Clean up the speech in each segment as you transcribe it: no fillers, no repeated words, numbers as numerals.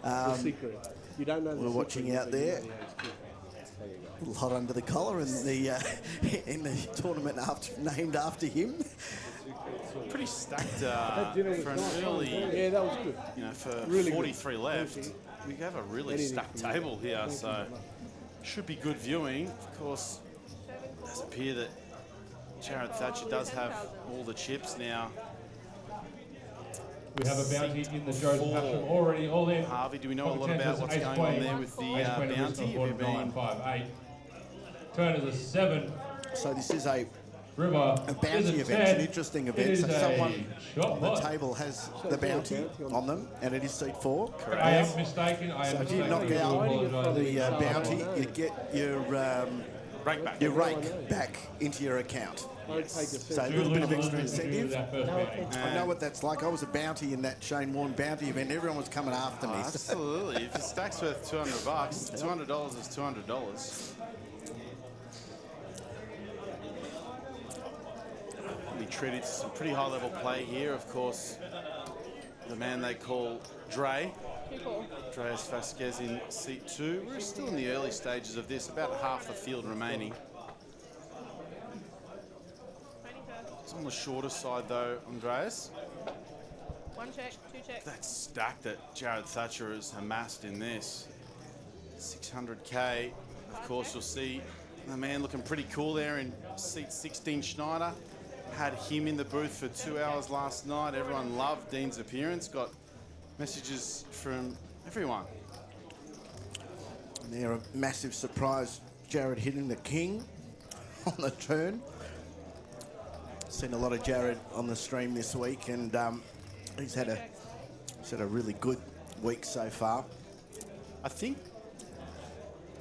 The secret. You don't know the We're watching out there. A little hot under the collar in the tournament named after him. Pretty stacked for an early. Yeah, that was good. You know, for Really 43 good. left, we have a really stacked table here, so should be good viewing. Of course, it does appear that Jared Thatcher does have all the chips now. We have a bounty in the Joe's Passion already all in. Harvey, do we know a lot about what's going on there with the bounty? Have you been... 958. Turn is a 7. So this is a River bounty event. It's an interesting event. So someone on the shot table has the bounty on them, and it is seat 4. I am mistaken. So if you knock out the bounty, you get your rake back into your account. So a little bit of extra incentive. I know what that's like. I was a bounty in that Shane Warne bounty event. Everyone was coming after me. Absolutely. If your stack's worth $200, $200 is $200. We treated some pretty high-level play here. Of course, the man they call Dre. Andreas Vasquez in seat 2. We're still in the early stages of this, about half the field remaining. It's on the shorter side though, Andreas. 1 check, 2 check. That stack that Jared Thatcher has amassed in this. 600K. Of course, you'll see the man looking pretty cool there in seat 16, Schneider. Had him in the booth for 2 hours last night. Everyone loved Dean's appearance. Got messages from everyone. And they're a massive surprise. Jared hitting the king on the turn. Seen a lot of Jared on the stream this week, and he's had a really good week so far. I think,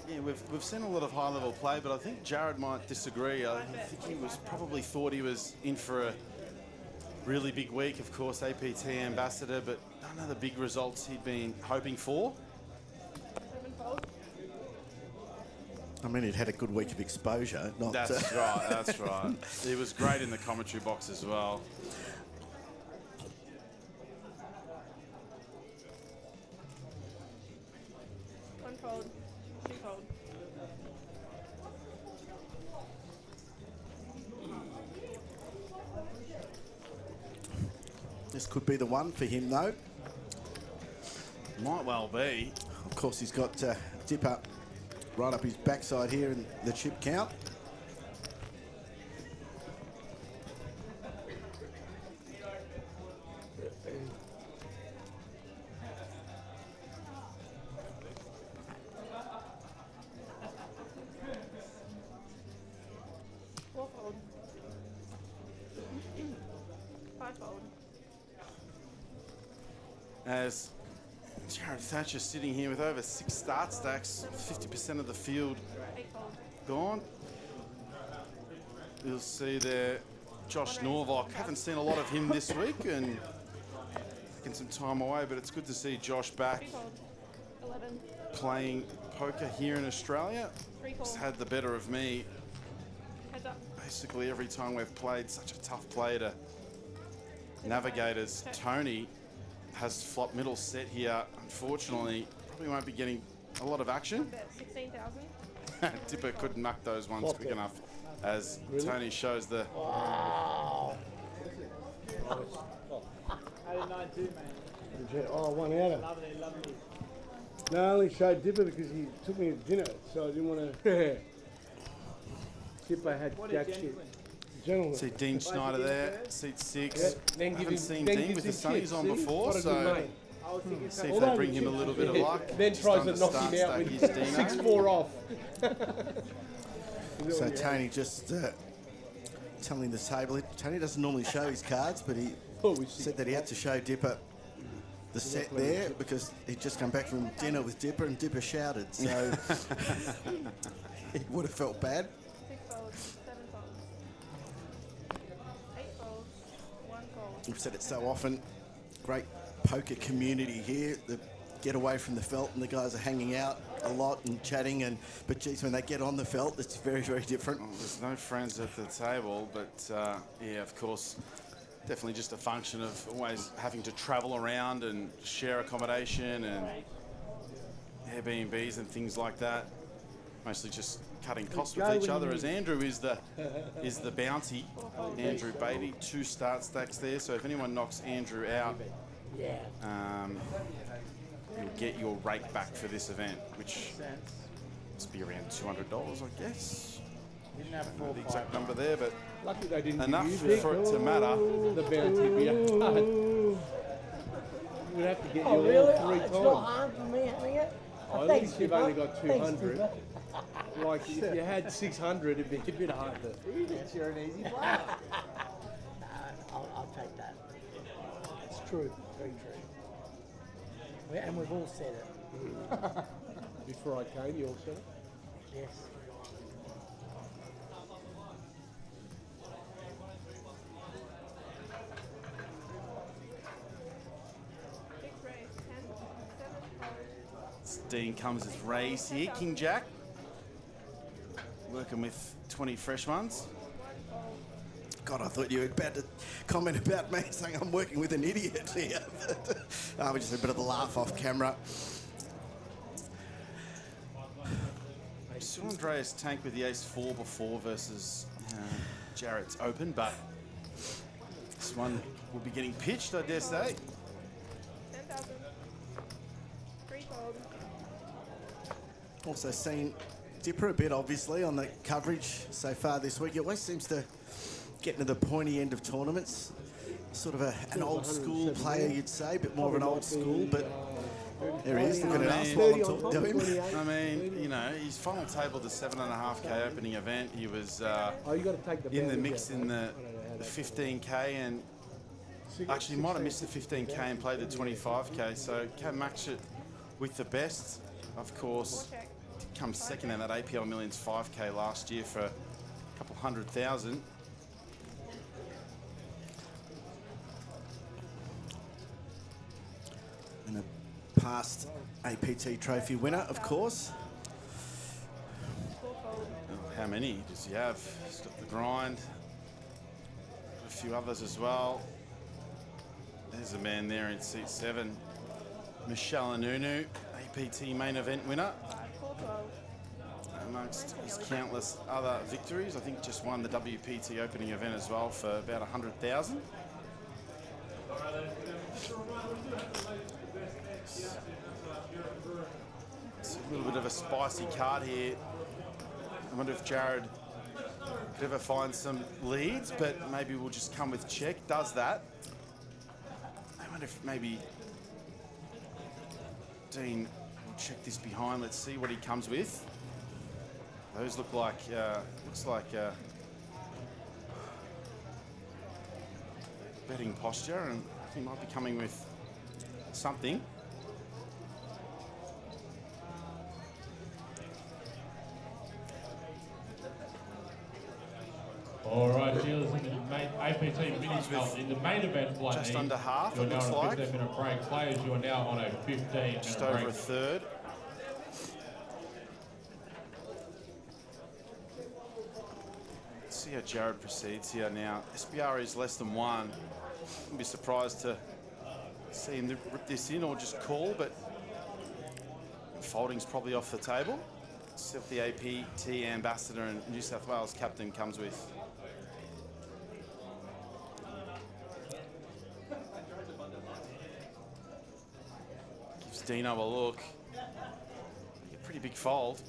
yeah, we've seen a lot of high-level play, but I think Jared might disagree. I think he was probably thought he was in for a really big week. Of course, APT ambassador, but none of the big results he'd been hoping for. I mean, he'd had a good week of exposure. That's right, that's right. He was great in the commentary box as well. One fold, 2 fold. This could be the one for him, though. Might well be. Of course, he's got Dipper right up his backside here in the chip count. As Jared Thatcher sitting here with over 6 start stacks, 50% of the field gone. You'll see there Josh Norvok. Haven't seen a lot of him this week and taking some time away, but it's good to see Josh back playing poker here in Australia. He's had the better of me basically every time we've played. Such a tough play to navigate as Tony has flop middle set here. Unfortunately, probably won't be getting a lot of action. 16,000. Dipper couldn't muck those ones quick enough as Tony shows the... Wow. Oh, 1 out of. No, I only showed Dipper because he took me to dinner, so I didn't want to. Dipper had jack shit. Gentlemen. See Dean Schneider there, seat 6. Yeah. Then Haven't seen then Dean with the sunnies on before, what a so good mate. see if they bring him a little bit of luck. Then Just tries under to knock start him out stack with is Dino. 6-4 off. So Tony just telling the table. Tony doesn't normally show his cards, but he said that he had to show Dipper the set there because he'd just come back from dinner with Dipper and Dipper shouted, so he would have felt bad. 6 folds, 7 folds. 8 folds, 1 fold. We've said it so often, great poker community here. The get away from the felt and the guys are hanging out a lot and chatting, but geez, when they get on the felt, it's very, very different. Well, there's no friends at the table, but yeah, of course, definitely just a function of always having to travel around and share accommodation and Airbnbs and things like that. Mostly just cutting costs with each other, as Andrew is the bounty. Andrew Beatty, 2 start stacks there. So if anyone knocks Andrew out, you'll get your rake back for this event, which must be around $200, I guess. Didn't have I don't know the exact number there, but Lucky they didn't enough give you for it to matter. the bounty would be hard. We'd have to get you Oh, really? all 3 It's times. not hard for me having it. Oh, at Thanks, least you've Tipper. only got Thanks, 200. Tipper. Like if you had 600, it'd be a bit harder. He thinks you're an easy player. I'll take that. It's true. Very true. And we've all said it. Before I came, you all said it. Yes. Big race, 10, 7 fold. Dean comes as raised here. King Jack. Working with 20 fresh ones. God, I thought you were about to comment about me saying I'm working with an idiot here. We just had a bit of a laugh off camera. Saw Andreas tank with the ace-4 before versus Jarrett's open, but this one will be getting pitched, I dare say. 10,000. 3 fold. Also seen Dipper a bit, obviously, on the coverage so far this week. He always seems to get into the pointy end of tournaments. Sort of an old school player, you'd say, a bit more of an old school, but there he is, looking at us while I'm talking to him. I mean, you know, he's final tabled the 7.5K opening event. He was Oh, you got to take the in the bounty mix out. in the I don't know how that 15K, and actually might have missed the 15K and played the 25K, so can match it with the best. Of course, Check. come second in that APL Millions 5K last year for a couple 100,000. And a past APT trophy winner, of course. 4 fold. Oh, how many does he have? He's got the grind. A few others as well. There's a man there in seat 7. Michelle Anunu, APT main event winner. 4 fold. Amongst his countless other victories, I think just won the WPT opening event as well for about 100,000. It's a little bit of a spicy card here. I wonder if Jared could ever find some leads, but maybe we'll just come with check. Does that? I wonder if maybe Dean will check this behind. Let's see what he comes with. Those look like, looks like betting posture, and he might be coming with something. All right, Sheila, in the main APT mini in the main event flight. Just under half, You're it now looks on a like. 15-minute break. Players, you are now on a 15-minute Just break. over a third. Let's see how Jared proceeds here now. SBR is less than 1. Wouldn't be surprised to see him rip this in or just call, but folding's probably off the table. Let's see what the APT ambassador and New South Wales captain comes with. Gives Dino a look. A pretty big fold.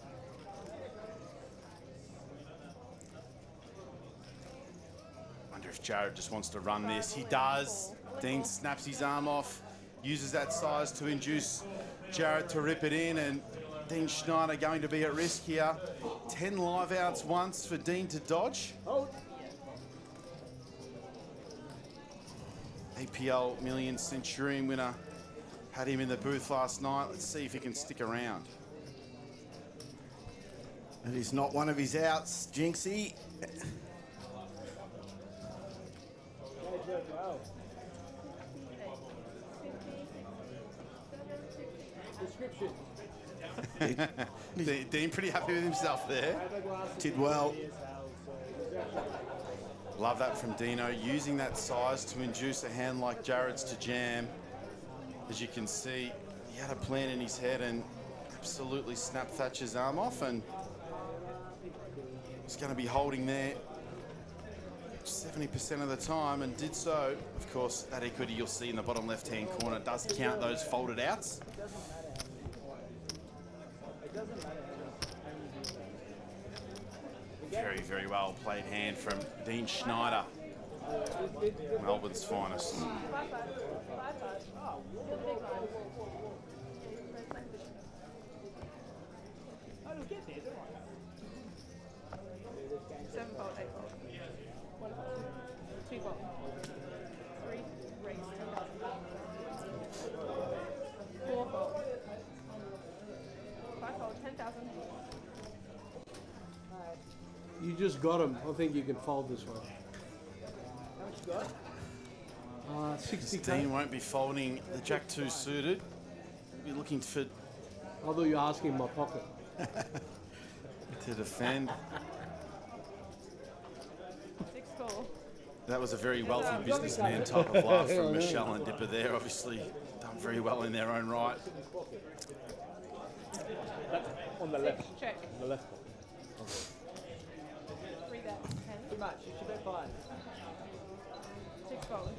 Wonder if Jared just wants to run this. He does. Dean snaps his arm off, uses that size to induce Jared to rip it in, and Dean Schneider going to be at risk here. 10 live outs once for Dean to dodge. APL Million Centurion winner. Had him in the booth last night. Let's see if he can stick around. That is not one of his outs, Jinxie. Description. Dean pretty happy with himself there. Did well. Love that from Dino, using that size to induce a hand like Jared's to jam. As you can see, he had a plan in his head and absolutely snapped Thatcher's arm off and was going to be holding there 70% of the time and did so. Of course, that equity you'll see in the bottom left-hand corner does count those folded outs. Very, very well played hand from Dean Schneider, Melbourne's finest. Seven fold, eight fold. One fold. Two fold. Three race, 10,000. Four fold. Five fold, 10,000. You just got him. I think you can fold this one. How much you got? 60K. Dean won't be folding the Jack 2 suited. He'll be looking for I thought you were asking my pocket. to defend. Six fold. That was a very wealthy businessman type of laugh from Michelle and Dipper there. Obviously done very well in their own right. On the left. Check. On the left. Three bet, 10. Too much. You should bet 5. Six fold.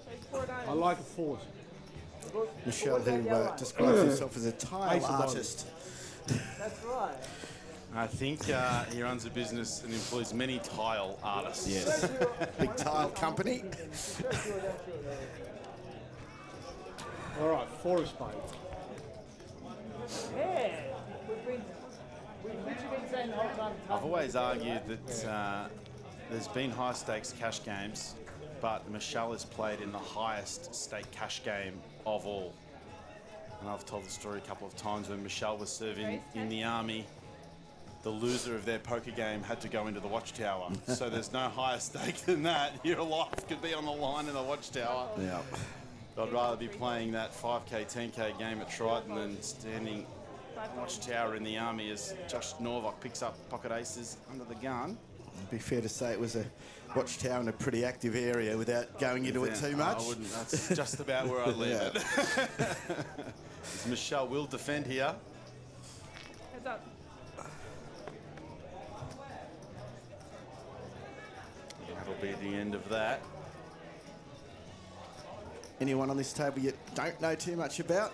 Shows four I diamonds. like a force. Michelle, who describes himself as a tile Ace of artist. That's right. I think he runs a business and employs many tile artists. Yes. Big tile company. All right, 4 of spades. Yeah. We've literally been saying the whole time. I've always argued that there's been high stakes cash games, but Michelle has played in the highest stake cash game of all. And I've told the story a couple of times when Michelle was serving in the army. The loser of their poker game had to go into the watchtower. So there's no higher stake than that. Your life could be on the line in the watchtower. Yeah. I'd rather be playing that 5K, 10K game at Triton than standing watchtower in the army as Josh Norvok picks up pocket aces under the gun. It'd be fair to say it was a watchtower in a pretty active area without going into it too much. I wouldn't. That's just about where I'd leave it. As Michelle will defend here. Heads up. That'll be the end of that. Anyone on this table you don't know too much about?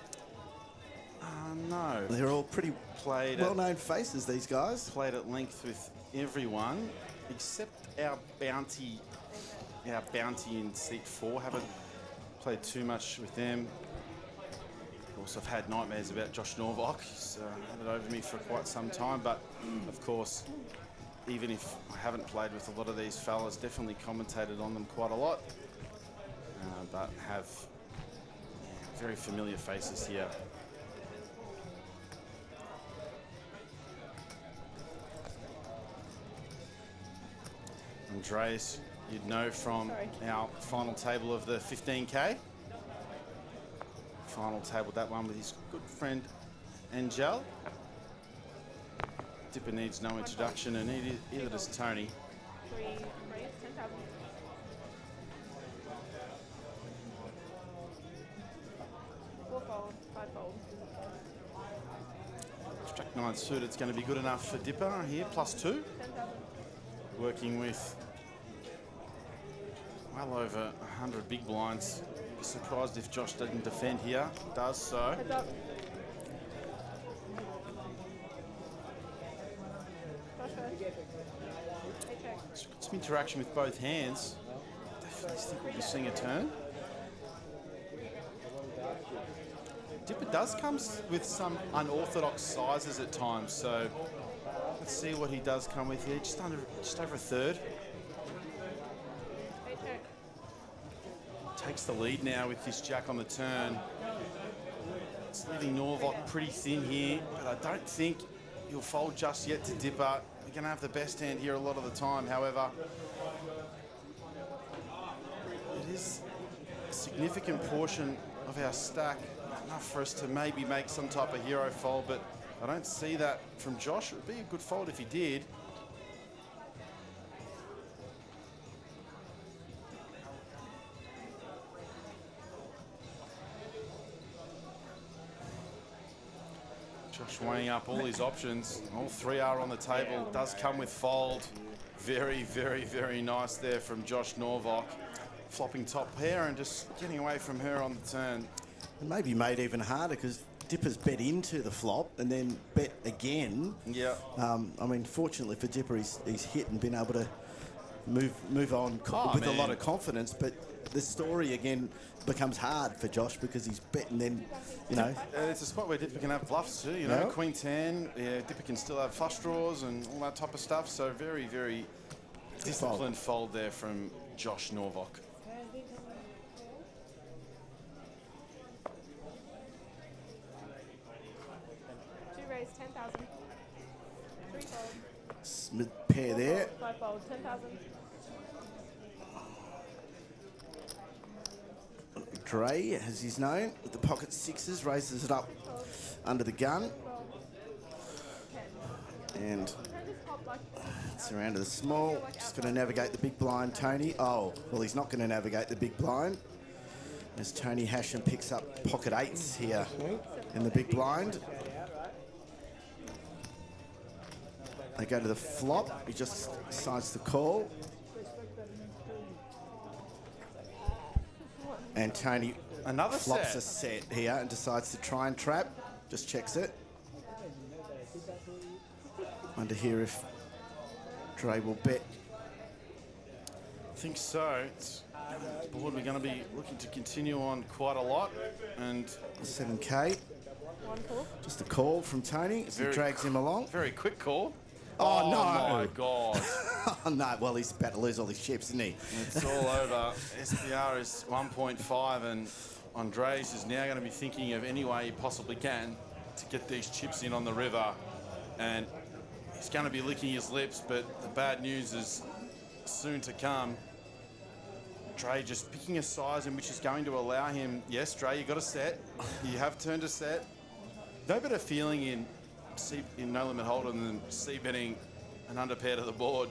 No. They're all pretty Played well-known faces, these guys. played at length with everyone except our bounty in seat 4. Haven't played too much with them. Of course, I've had nightmares about Josh Norvok. He's had it over me for quite some time, but of course, even if I haven't played with a lot of these fellas, definitely commentated on them quite a lot, but have very familiar faces here. Andreas, you'd know from our final table of the 15K. Final table, that one with his good friend Angel. Dipper needs no introduction, and either does Tony. Three race, 10,000. Four fold, five fold. Jack 9 suited, it's going to be good enough for Dipper here, +2. 10,000. Working with well over 100 big blinds. Be surprised if Josh doesn't defend here. Does so. Heads up. Josh first. Hey, check. Some interaction with both hands. Definitely think we'll be seeing a turn. Dipper does come with some unorthodox sizes at times, so let's see what he does come with here. Just over a third. Hey, check. Takes the lead now with this jack on the turn. It's leaving Norvok pretty thin here, but I don't think he'll fold just yet to Dipper. We're going to have the best hand here a lot of the time, however. It is a significant portion of our stack, enough for us to maybe make some type of hero fold, but I don't see that from Josh. It would be a good fold if he did. Josh weighing up all his options. All three are on the table. Does come with fold. Very, very, very nice there from Josh Norvok. Flopping top pair and just getting away from her on the turn. And maybe made even harder because Dipper's bet into the flop and then bet again. Yeah. I mean, fortunately for Dipper, he's hit and been able to move on with a lot of confidence. But the story again becomes hard for Josh because he's bet and then, you know. It's a spot where Dipper can have bluffs too, you know. Queen 10, yeah, Dipper can still have flush draws and all that type of stuff. So very, very disciplined fold there from Josh Norvok. Raise 10,000. 3 fold. Smith pair there. 5 fold, 10,000. Dre, as he's known, with the pocket sixes, raises it up under the gun. And it's around to the small. Just going to navigate the big blind, Tony. Oh, well, he's not going to navigate the big blind. As Tony Hachem picks up pocket eights here in the big blind. They go to the flop. He just decides to call. And Tony flops a set here and decides to try and trap. Just checks it. Wonder here if Dre will bet. I think so. It's board we're going to be looking to continue on quite a lot. And 7K. 1 call. Just a call from Tony as he drags him along. Very quick call. Oh, no. Oh, my God. Oh, no. Well, he's about to lose all his chips, isn't he? It's all over. SPR is 1.5 and Andres is now going to be thinking of any way he possibly can to get these chips in on the river. And he's going to be licking his lips, but the bad news is soon to come. Dre just picking a size in which is going to allow him, yes, Dre, you got a set. You have turned a set. No better feeling in No Limit Hold'em than c-betting an underpair to the board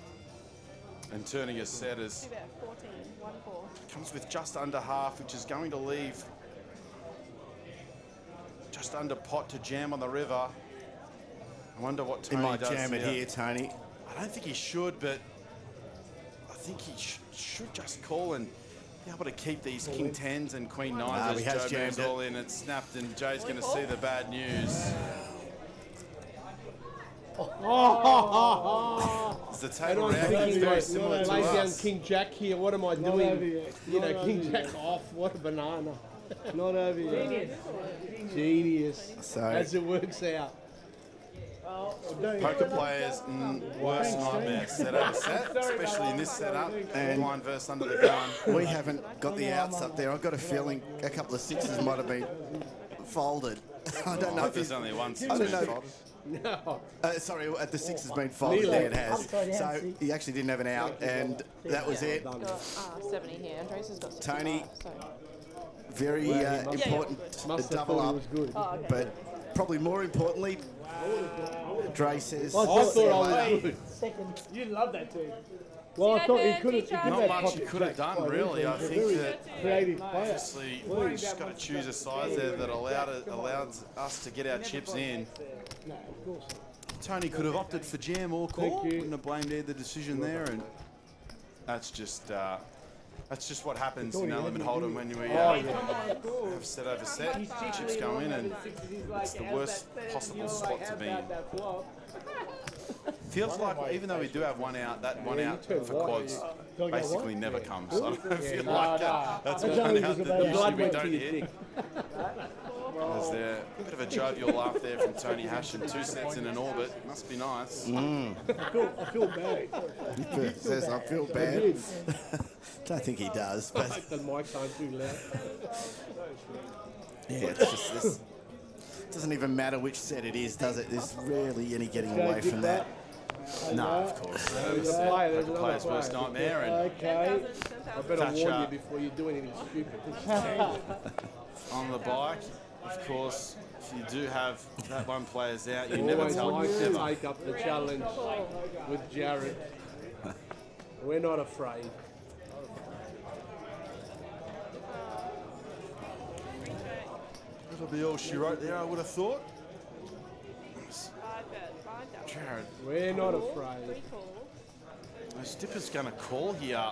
and turning a set as 14, 1 call. comes with just under half, which is going to leave just under pot to jam on the river. I wonder what Tony He might does jam it here, Tony. I don't think he should, but I think he should just call and be able to keep these King 10s and Queen 9s he as has Joe moves jammed it. all in. It's snapped and Joe's going to see the bad news. Is the table round? It's very similar to lay down us. King Jack here. What am I doing? You know, King Jack off. What a banana. Not over yet. Genius. So As it works out. Poker players, worst nightmare set over set, especially in this setup. And blind versus under the gun. we haven't got the outs up there. I've got a feeling a couple of sixes might have been folded. I don't know if There's he's... only one six I don't being know. folded. No. Sorry, the six has been folded. There it has. So he actually didn't have an out, and that was it. Got 70 here. Andres has got 65. Tony, So. very important Must have double thought up, it was good. Oh, okay. but probably more importantly, Dre says... I thought I was good. Second. You love that dude. Well, I thought he Seven, could have. teacher. Not much he could have done, really. I think that Creative player. obviously we just got to choose a size there that allowed us to get our chips in. No, of course not. Tony could have opted for jam or call. Thank you. Wouldn't have blamed either decision there, and that's just what happens in No Limit Hold'em when we have set over set. Chips go in, and it's the worst possible spot to be in. Feels like even though we do have one out, that one out for quads basically never comes. I don't feel like that's one out that The usually blood we went don't to your hit. dick. There's there a bit of a jovial laugh there from Tony Hachem. 2 sets in an orbit. Must be nice. I feel bad. He says, I feel bad. Don't think he does, I but hope the mics aren't too loud. yeah, it's just this. It doesn't even matter which set it is, does it? There's rarely any getting away from that. No, of course. There's a player, there's another Player's worst player. nightmare. And Okay. I better warn you Thatcher. before you do anything stupid. on the bike, of course, if you do have that one player's out, you never Always tell like them to never. take up the challenge with Jared. We're not afraid. That'll be all she wrote there, I would have thought. Jared, We're not Three afraid. calls. Dipper's going to call here,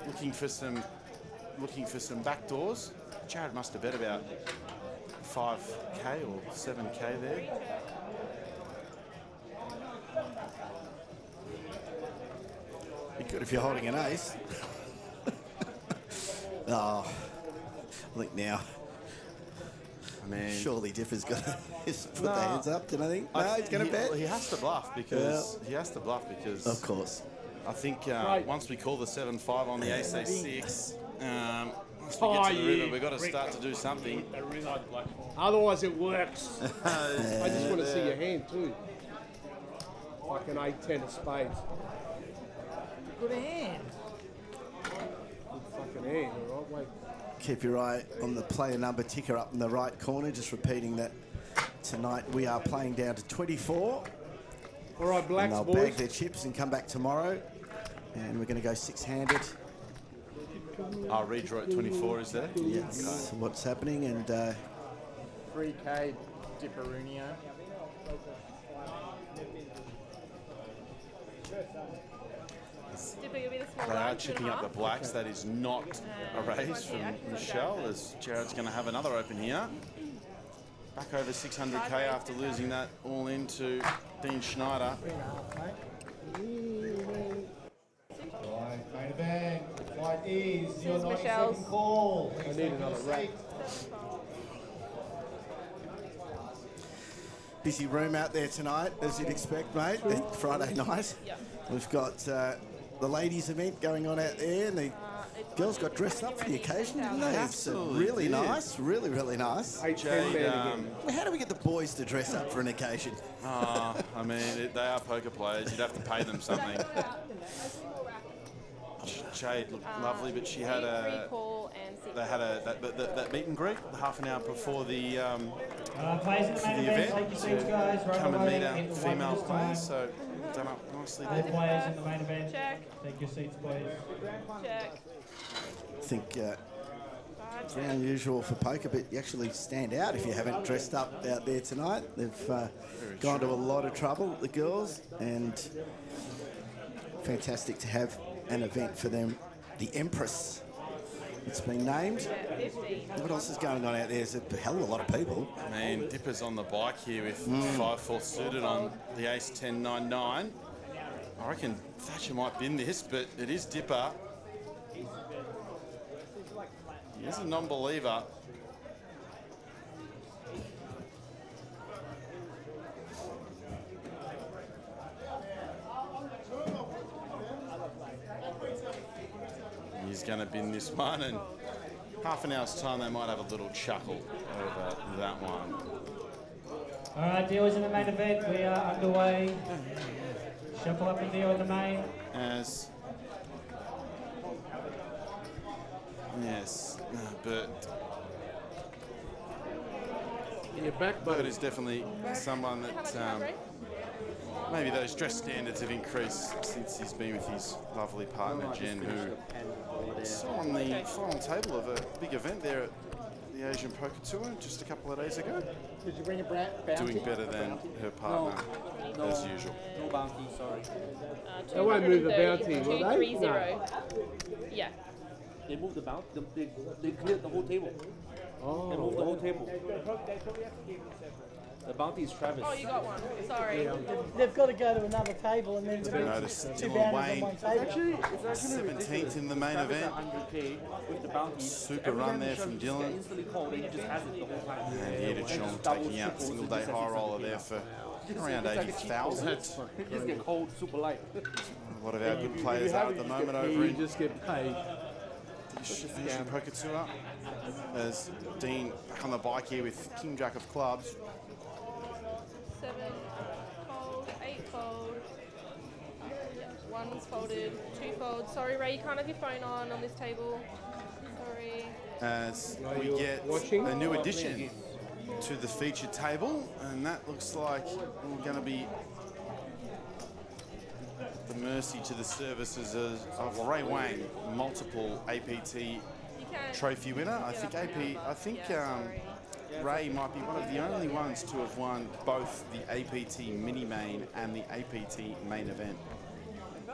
looking for some back doors. Jared must have bet about 5k or 7k there. Be good if you're holding an ace. Oh, I think now. I mean, Surely Dipper's got to put the hands up, didn't I think? No, he's going to bet. He has to bluff because Of course. I think once we call the 7-5 on the ace 6, once we get to the river, we've got to start to do something. Otherwise it works. I just want to see your hand too. Like an 8-10 of spades. Good hand. Good fucking hand, all right? Wait. Keep your eye on the player number ticker up in the right corner. Just repeating that tonight we are playing down to 24. All right, And blacks, they'll boys. bag their chips and come back tomorrow. And we're going to go six-handed. Our redraw at 24 is there? Yes, what's happening. And 3K Dipperunio. Dipper, you'll be the small They one, are 2.5. chipping up the blacks. That is not a raise from Michelle, as Jared's going to have another open here. Back over 600k after losing that all in to Dean Schneider. Right, main event. Flight is your This is 97 Michelle's. call. I need another rack. busy room out there tonight, as you'd expect, mate. Friday night. Yep. We've got the ladies' event going on out there, and the girls got dressed up for the occasion, didn't they? It's Absolutely really did. nice, really nice. 8-10 Jade, man again. Well, how do we get the boys to dress up for an occasion? I mean, they are poker players. You'd have to pay them something. Jade looked lovely, but she had a. Recall and They had that meet and greet half an hour before the Players in the main the event, event take your seats, guys. Right come and away, meet our in 1 female minute's time. players. So done up nicely All there. players in the main event, check, take your seats, please. check. I think very unusual for poker, but you actually stand out if you haven't dressed up out there tonight. They've gone to a lot of trouble, the girls, and fantastic to have an event for them. The Empress, it's been named. Yeah, 15. What else is going on out there? There's a hell of a lot of people. I mean, Dipper's on the bike here with 5-4 suited on the ace 10-9-9. I reckon Thatcher might bin this, but it is Dipper. He is a non-believer. He's going to bin this one, and half an hour's time they might have a little chuckle over that one. All right, dealers in the main event, we are underway. Shuffle up and deal in the main. As yes, Bert Bert is definitely someone that maybe those dress standards have increased since he's been with his lovely partner Jen, who saw on the final table of a big event there at the Asian Poker Tour just a couple of days ago. Did you bring a bounty? Doing better than her partner as usual. No bounty, sorry. They won't move the bounty, will they? 230. No. Yeah. They moved the bounty. They cleared the whole table. They moved the whole table. The bounty is Travis. Oh, you got one. Sorry. They've got to go to another table and then I noticed two Dylan bounties on Wayne, one table. It's actually 17th in the main Travis event. at 100K with the bounty. Super Every run time there he from shoves, he Dylan. instantly called and he just has it the whole time. And here to John taking out single day high roller there for around 80,000. He just get cold super light. A lot of our good players are at the moment over You in just get paid. Asian Poker Tour. As Dean back on the bike here with King Jack of Clubs. 7 fold, 8 fold. Yeah, 1's folded, 2 fold. Sorry, Ray, you can't have your phone on this table. Sorry. As we get a new addition to the featured table, and that looks like we're going to be the mercy to the services of Ray Wang, multiple APT You can. trophy winner. I think Ray might be one of the only ones to have won both the APT mini main and the APT main event. I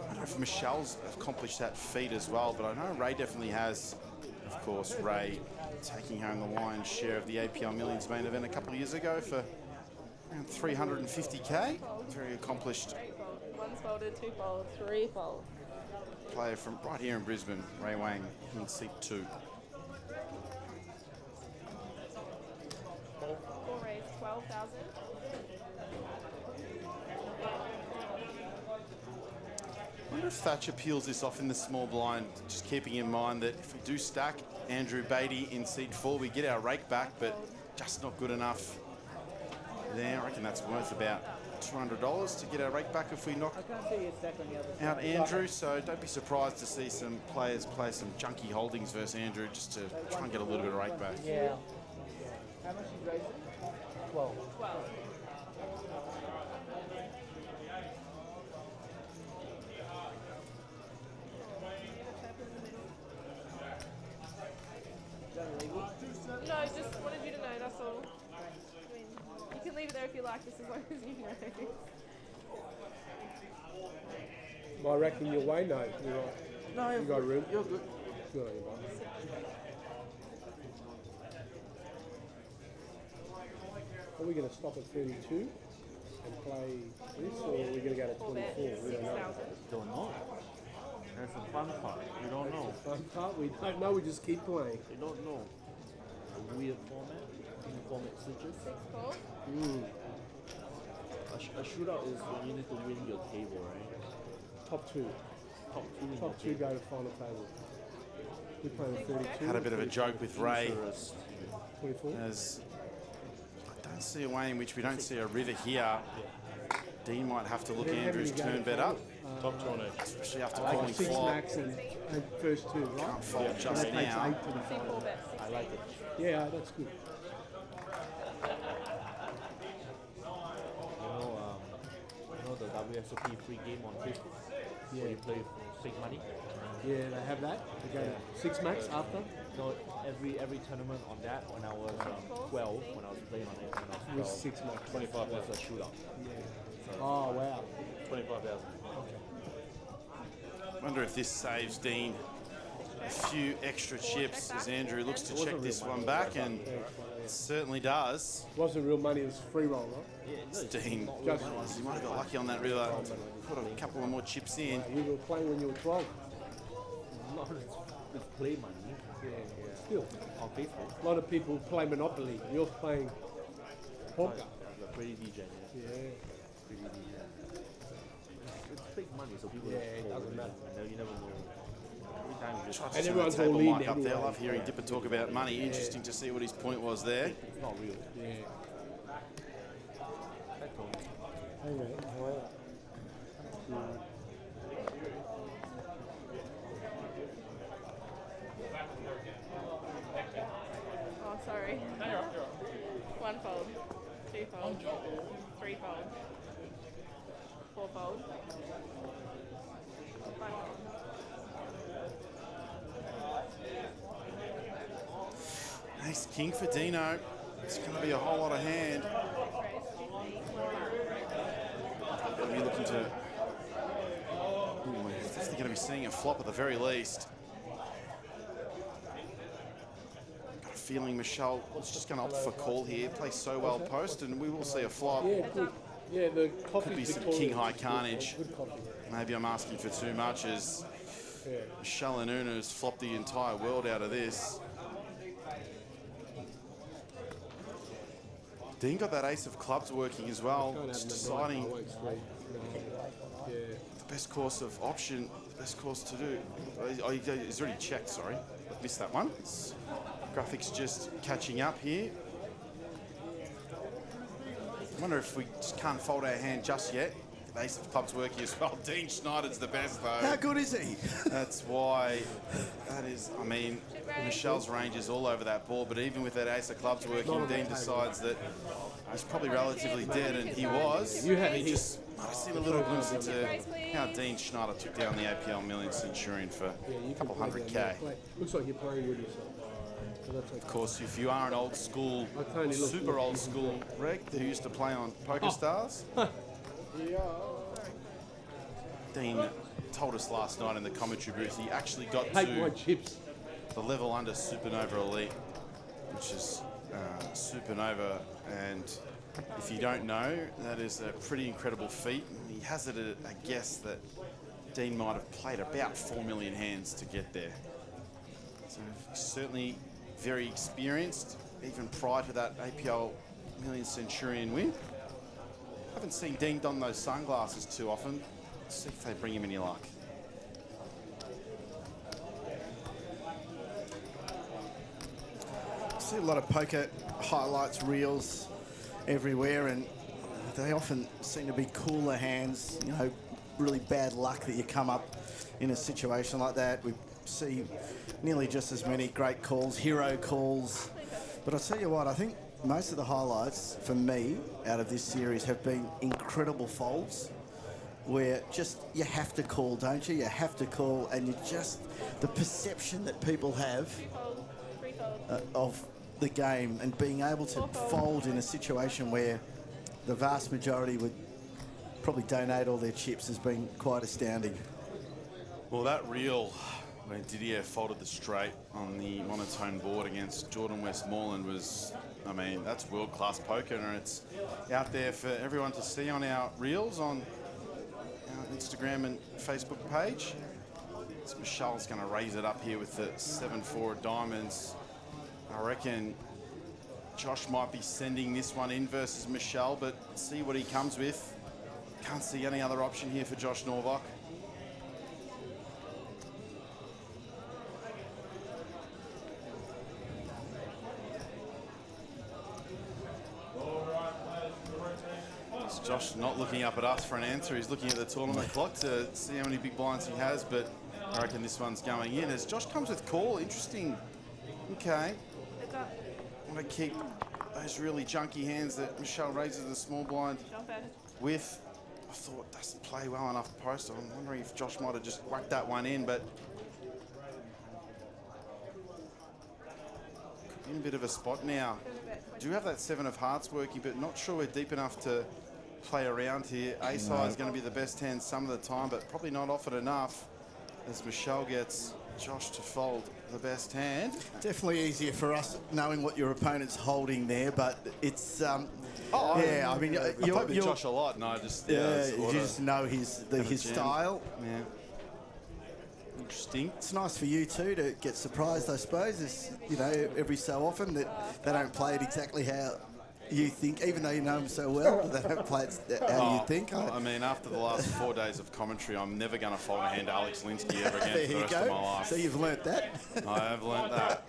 don't know if Michelle's accomplished that feat as well, but I know Ray definitely has. Of course, Ray taking home the lion's share of the APL Millions main event a couple of years ago for around 350k. Very accomplished One's folded, two fold, three fold. player from right here in Brisbane, Ray Wang in seat 2. Four raise, 12,000. I wonder if Thatcher peels this off in the small blind, just keeping in mind that if we do stack Andrew Beatty in seat 4, we get our rake back, but just not good enough there. I reckon that's worth about $200 to get our rake back if we knock out Andrew. So don't be surprised to see some players play some junky holdings versus Andrew just to try and get a little bit of rake back. Yeah. How much is raising? 12. 12. No, just wanted you to know, that's all. I mean, you can leave it there if you like, just as long as you know. I reckon you're way no. You're right. No, You got room? You're good. Good on you, bud. Are we going to stop at 32 and play this, or are we going to go to 24? We don't know. Don't know. That's the fun part. We don't know. Fun part, we don't know, we just keep playing. We don't know. A weird format. Format switches. Cool. A shootout is when you need to win your table, right? Top two. Top two. in Top your two go to final table. We're playing 32. Had a bit of a joke with Ray, table. 24. as I don't see a way in which we don't see a river here. Dean might have to look How many Andrew's go to turn bet final? up, Top 2 on each. especially after Like calling 6 flop. max and first two, right? Can't fold And just that takes now. 8 to the See, final. 4 bets, 16. I like it. Yeah, that's good. You know the WSOP free game on Facebook Yeah. where you play fake money? Yeah, they have that. They go to 6 max after. No, every tournament on that when I was 12, when I was playing on it, when I With was 6 max. 25 was a shootout. Oh, wow. 25,000. Wonder if this saves Dean a few extra chips as Andrew looks to check this one back, and it certainly does. Wasn't real money, it was free roll, right? It's Dean, Just- he might have got lucky on that river. Put a couple of more chips in. You were playing when you were 12. Not it's play money Still, on Facebook. a lot of people play Monopoly. You're playing poker. The pretty DJ. Yeah. Pretty DJ. It's fake money, so people Yeah, just it fold doesn't matter. And then you never know. Every time you just Try to And turn everyone's the table all in mic up there. I anyway. love hearing Dipper talk about money. Interesting to see what his point was there. it's not real. Yeah. That's all. Hey, mate. How are you? Oh, sorry. One fold, two fold, three fold, four fold, five fold. Ace king for Dino. It's going to be a whole lot of hand. Going to be looking to. Ooh, we're definitely going to be seeing a flop at the very least. Got a feeling Michelle was just going to opt for call here. Plays so well post, and we will see a flop. Yeah, good. Yeah, the coffee. Could be some king high carnage. Maybe I'm asking for too much as Michelle and Una has flopped the entire world out of this. Dean got that ace of clubs working as well, just deciding the best course of option, the best course to do. Oh, he's already checked, sorry. Missed that one. Graphics just catching up here. I wonder if we just can't fold our hand just yet. The ace of clubs working as well. Dean Schneider's the best though. How good is he? That's why, that is, I mean, Michelle's range is all over that board, but even with that ace of clubs working, Dean decides that he's probably relatively dead, and he was. He just might have seen a little glimpse into how Dean Schneider took down the APL Million Centurion for a couple hundred K. Looks like you're playing with yourself. so that's okay. Of course, if you are an old school, super old school reg who used to play on Poker Stars, Dean told us last night in the commentary booth he actually got Take my to chips. the level under Supernova Elite, which is Supernova, and if you don't know, that is a pretty incredible feat. He has it at a guess that Dean might have played about 4 million hands to get there. So certainly very experienced, even prior to that APL Million Centurion win. Haven't seen Dean don those sunglasses too often. Let's see if they bring him any luck. I see a lot of poker highlights, reels everywhere, and they often seem to be cooler hands, you know, really bad luck that you come up in a situation like that. We see nearly just as many great calls, hero calls. But I'll tell you what, I think most of the highlights for me out of this series have been incredible folds where just you have to call, don't you? You have to call, and you just, the perception that people have of the game and being able to fold in a situation where the vast majority would probably donate all their chips has been quite astounding. Well, that reel when Didier folded the straight on the monotone board against Jordan Westmoreland was, I mean, that's world-class poker, and it's out there for everyone to see on our reels on our Instagram and Facebook page. So Michelle's going to raise it up here with the 7-4 of diamonds. I reckon Josh might be sending this one in versus Michelle, but see what he comes with. Can't see any other option here for Josh Norvok. It's Josh not looking up at us for an answer. He's looking at the tournament clock to see how many big blinds he has, but I reckon this one's going in. As Josh comes with call, interesting. Okay. Want to keep those really junky hands that Michelle raises the small blind with. I thought doesn't play well enough post. I'm wondering if Josh might have just whacked that one in, but in a bit of a spot now. Do have that 7 of hearts working, but not sure we're deep enough to play around here. Ace high is going to be the best hand some of the time, but probably not often enough as Michelle gets Josh to fold the best hand. Definitely easier for us knowing what your opponent's holding there, but it's yeah. I mean, I play with Josh a lot, and I just you just know his style. Yeah. Interesting. It's nice for you too to get surprised, I suppose. It's, you know, every so often that they don't play it exactly how you think, even though you know them so well, they don't play it how you think. I mean, after the last 4 days of commentary, I'm never going to fold a hand to Alex Linsky ever again for the rest of my life. So you've learnt that. I have learnt that.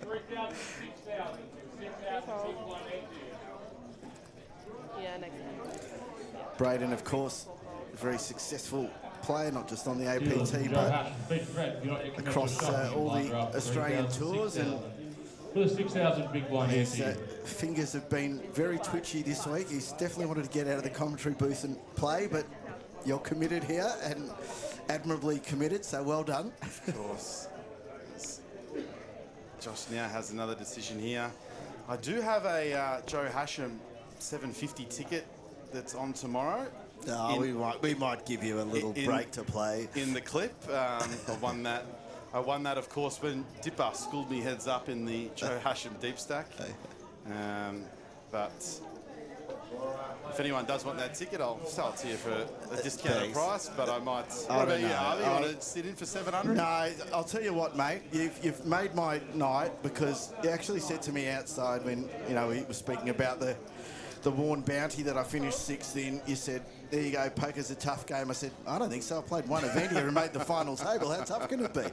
Yeah, next time. Braden, of course, a very successful player, not just on the APT, but across all the Australian tours. And for the 6,000 big blind his fingers have been very twitchy this week. He's definitely wanted to get out of the commentary booth and play, but you're committed here and admirably committed, so well done. Of course. Josh now has another decision here. I do have a Joe Hachem 750 ticket that's on tomorrow. We might give you a little break to play. In the clip, I won that, of course, when Dipper schooled me heads up in the Joe Hachem deep stack. But if anyone does want that ticket, I'll sell it to you for a discounted price. But I might. What about you, Harvey? You want to sit in for 700? No, I'll tell you what, mate. You've made my night, because you actually said to me outside when we were speaking about the WARNE bounty that I finished 6th in. You said, there you go, poker's a tough game. I said, I don't think so. I played one event here and made the final table. How tough can it be?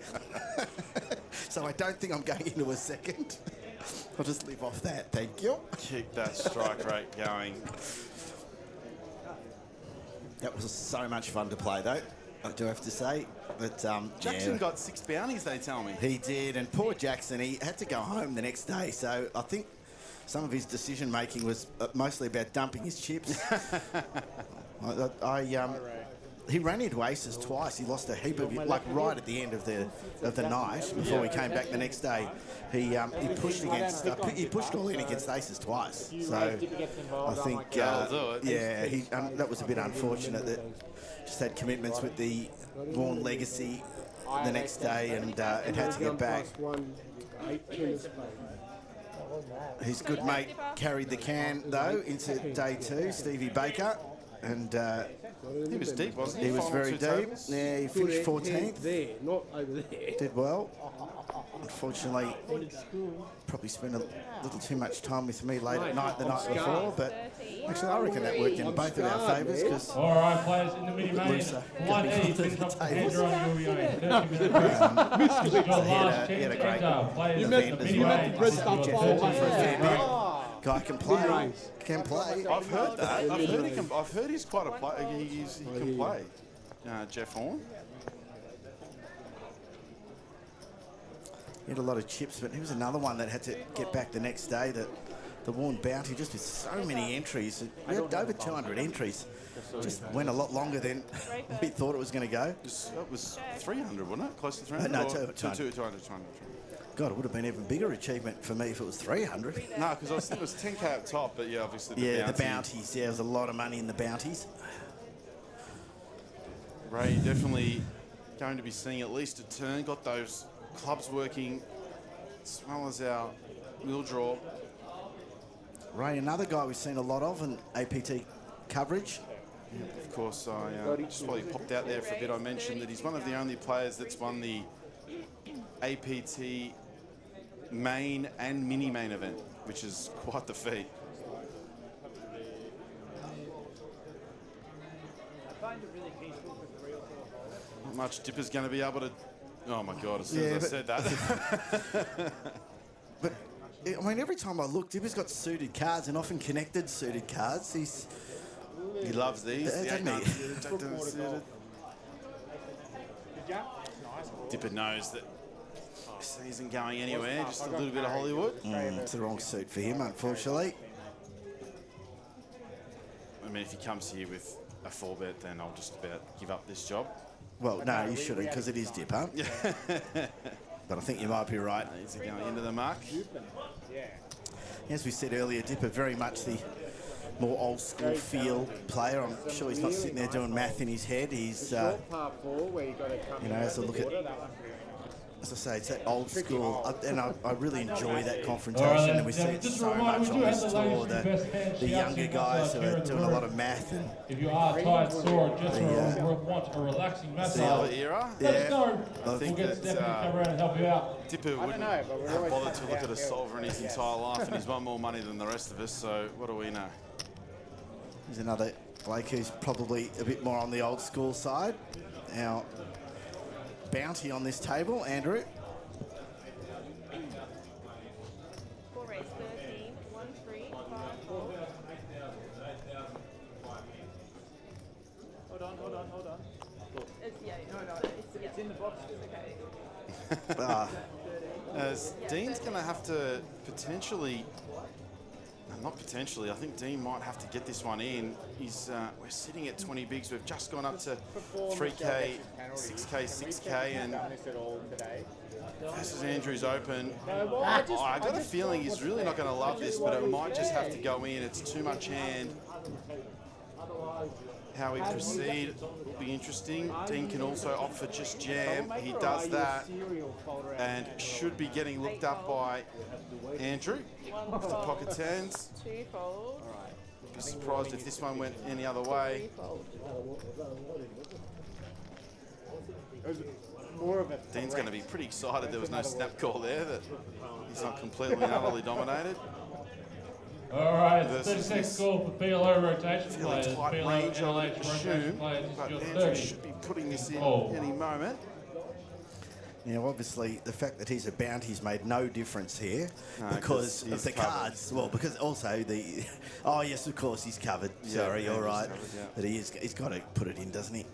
So I don't think I'm going into a second. I'll just live off that, thank you. Keep that strike rate going. That was so much fun to play, though, I do have to say. But Jackson got 6 bounties, they tell me. He did, and poor Jackson, he had to go home the next day. So I think some of his decision-making was mostly about dumping his chips. he ran into aces twice. He lost a heap of, like right at the end of the night before he came back the next day. He pushed against, he pushed all in against aces twice. So I think, that was a bit unfortunate that just had commitments with the WARNE Legacy the next day and it had to get back. His good mate carried the can though into day 2, Stevie Baker, and he was deep, wasn't he? He was very deep. Yeah, he finished 14th. There, not over there. Did well. Unfortunately, probably spent a little too much time with me late at night the night before, but actually I reckon that worked in both of our favours because. All right, players in the mini main. 1E, finish up the Andrew on your own. 30 minutes. Your last chance to enter. Players in the mini main. Guy can play. Can play. I've heard that. I've heard he's quite a player. He can play. Jeff Horn. He had a lot of chips, but he was another one that had to get back the next day. The WARNE bounty, just with so many entries. We had over 200 entries. Just went a lot longer than we thought it was going to go. It was 300, wasn't it? Close to 300? No, 200. God, it would have been an even bigger achievement for me if it was 300. No, because I was thinking it was 10k up top, but yeah, obviously the bounties. Yeah, there's a lot of money in the bounties. Ray definitely going to be seeing at least a turn. Got those clubs working as well as our wheel draw. Ray, another guy we've seen a lot of in APT coverage. Yeah, of course, I just while he popped out there for a bit, I mentioned that he's one of the only players that's won the APT main and mini main event, which is quite the feat. Not much Dipper's going to be able to. Oh my God! As soon as I said that. But I mean, every time I look, Dipper's got suited cards and often connected suited cards. He loves these. Dipper knows that this isn't going anywhere, just a little bit of Hollywood. It's the wrong suit for him, unfortunately. I mean, if he comes here with a 4-bet, then I'll just about give up this job. Well, no, you shouldn't, because it is Dipper. But I think you might be right. He's going into the mark. As we said earlier, Dipper very much the more old school feel player. I'm sure he's not sitting there doing math in his head. He's, you know, as I look at, as I say, it's that old school, and I really enjoy that confrontation, and we see it so much on this tour, the younger guys who are doing a lot of math. And if you are tired, sore, just want a relaxing massage, era, let us know. I think we'll get Stephanie to come around and help you out. Dipper wouldn't have bothered to look at a solver in his entire life, and he's won more money than the rest of us, so what do we know? Here's another Blake who's probably a bit more on the old school side. Our bounty on this table, Andrew. 4 race 13, 1 3 5 4. Hold on. It's in the box. Okay. Dean's going to have to potentially. Not potentially. I think Dean might have to get this one in. We're sitting at 20 bigs. We've just gone up to 3K, 6K, 6K, and versus Andrew's Open. I got a feeling he's really not going to love this, but it might just have to go in. It's too much hand. How we proceed will be interesting. Dean can also opt for just jam. He does that and should be getting looked up by Andrew with the pocket tens. 2 fold. Be surprised if this one went any other way. Dean's going to be pretty excited there was no snap call there, that he's not completely and utterly dominated. All right, 36 score for PLO rotation players. Tight PLO range, I would NLH assume, rotation players but is your Andrew 30. should be putting this in Oh. any moment. Now, obviously, the fact that he's a bounty's made no difference here No, because he's of the covered. cards. Well, because also the... Oh, yes, of course, he's covered. Yeah, Sorry, yeah, all he's right. covered, yeah. But he's got to put it in, doesn't he?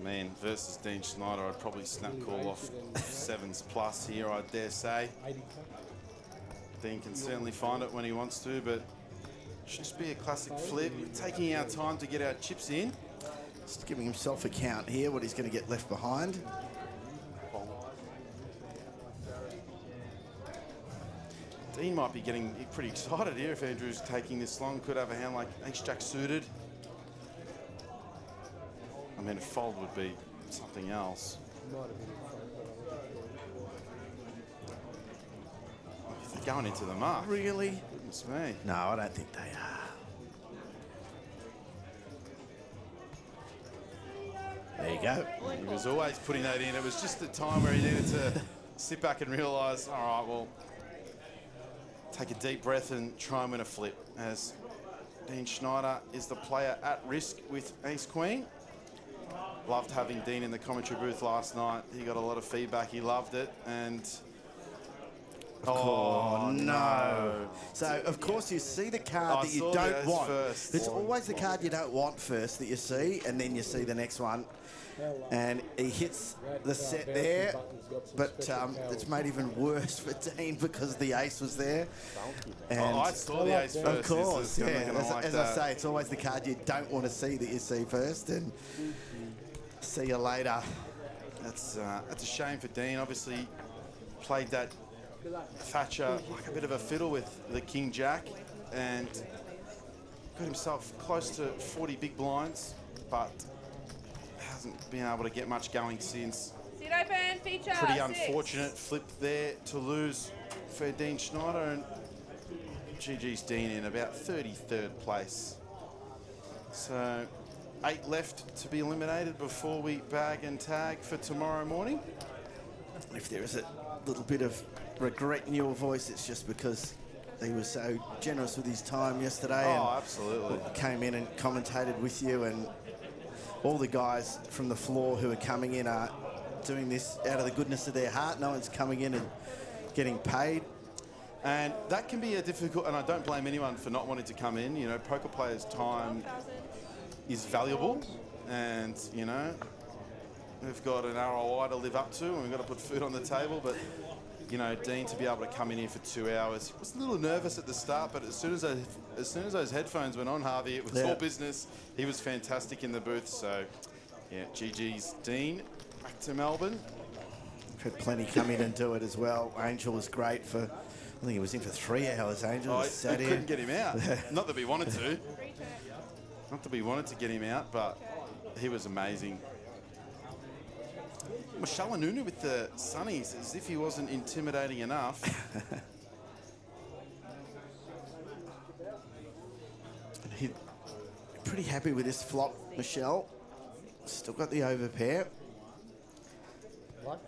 Man, versus Dean Schneider, I'd probably snap call off 7s plus here, I dare say. Dean can certainly find it when he wants to, but Should just be a classic flip. Taking our time to get our chips in. Just giving himself a count here, what he's going to get left behind. Dean might be getting pretty excited here if Andrew's taking this long. Could have a hand like Ace-Jack suited. I mean, a fold would be something else. They're going into the mark. Really? Goodness me. No, I don't think they are. There you go. He was always putting that in. It was just the time where he needed to sit back and realise, all right, well, take a deep breath and try and win a flip, as Dean Schneider is the player at risk with Ace-Queen. Loved having Dean in the commentary booth last night. He got a lot of feedback. He loved it. And oh, no. So, of course, you see the card that you don't want. First. It's always the card you don't want first that you see, and then you see the next one. And he hits the set there, but it's made even worse for Dean because the ace was there. And I saw the ace first. Of course, yeah. As I say, it's always the card you don't want to see that you see first, and see you later. That's a shame for Dean. Obviously, played that Thatcher like a bit of a fiddle with the King Jack, and got himself close to 40 big blinds, but hasn't been able to get much going since. Sit open, feature. Pretty unfortunate flip there to lose for Dean Schneider, and GG's Dean in about 33rd place. So 8 left to be eliminated before we bag and tag for tomorrow morning. If there is a little bit of regret in your voice, it's just because he was so generous with his time yesterday. Oh, and absolutely. Came in and commentated with you, and all the guys from the floor who are coming in are doing this out of the goodness of their heart. No one's coming in and getting paid. And that can be a difficult, and I don't blame anyone for not wanting to come in. You know, poker players' time is valuable, and, you know, we've got an ROI to live up to, and we've got to put food on the table. But, you know, Dean to be able to come in here for 2 hours, he was a little nervous at the start, but as soon as those headphones went on, Harvey, it was all business. He was fantastic in the booth. So, yeah, GG's Dean. Back to Melbourne. Had plenty come in and do it as well. Angel was great for, I think he was in for 3 hours, Angel. I couldn't get him out. Not that we wanted to. Not that we wanted to get him out, but he was amazing. Mashalanunu with the sunnies, as if he wasn't intimidating enough. He's pretty happy with this flop, Michelle. Still got the overpair. What?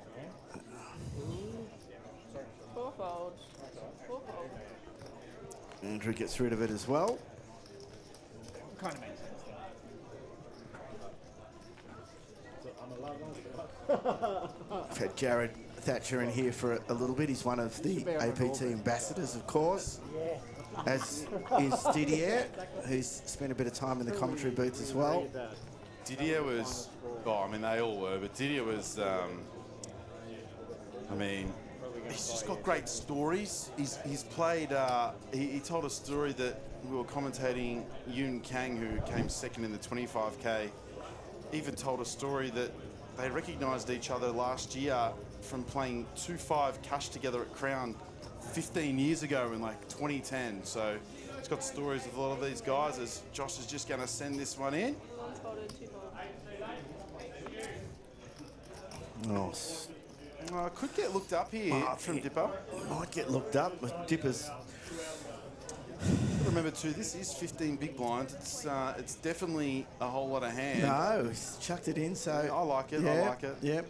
Fourfold. Fourfold. Andrew gets rid of it as well. Kind of makes sense. We've had Jared Thatcher in here for a little bit. He's one of the APT ambassadors, of course, as is Didier, who's spent a bit of time in the commentary booth as well. Didier was, I mean, they all were, but Didier was, I mean, he's just got great stories. He's played, he told a story that we were commentating, Yun Kang, who came second in the 25K, even told a story that they recognised each other last year from playing 2-5 cash together at Crown 15 years ago in like 2010. So it's got stories with a lot of these guys, as Josh is just going to send this one in. One's folded, two folded. Oh, Could get looked up here from Dipper. Might get looked up, but Dipper's... Remember too, this is 15 big blinds. It's definitely a whole lot of hand. No, he's chucked it in, so... I like it, yeah, I like it. Yep,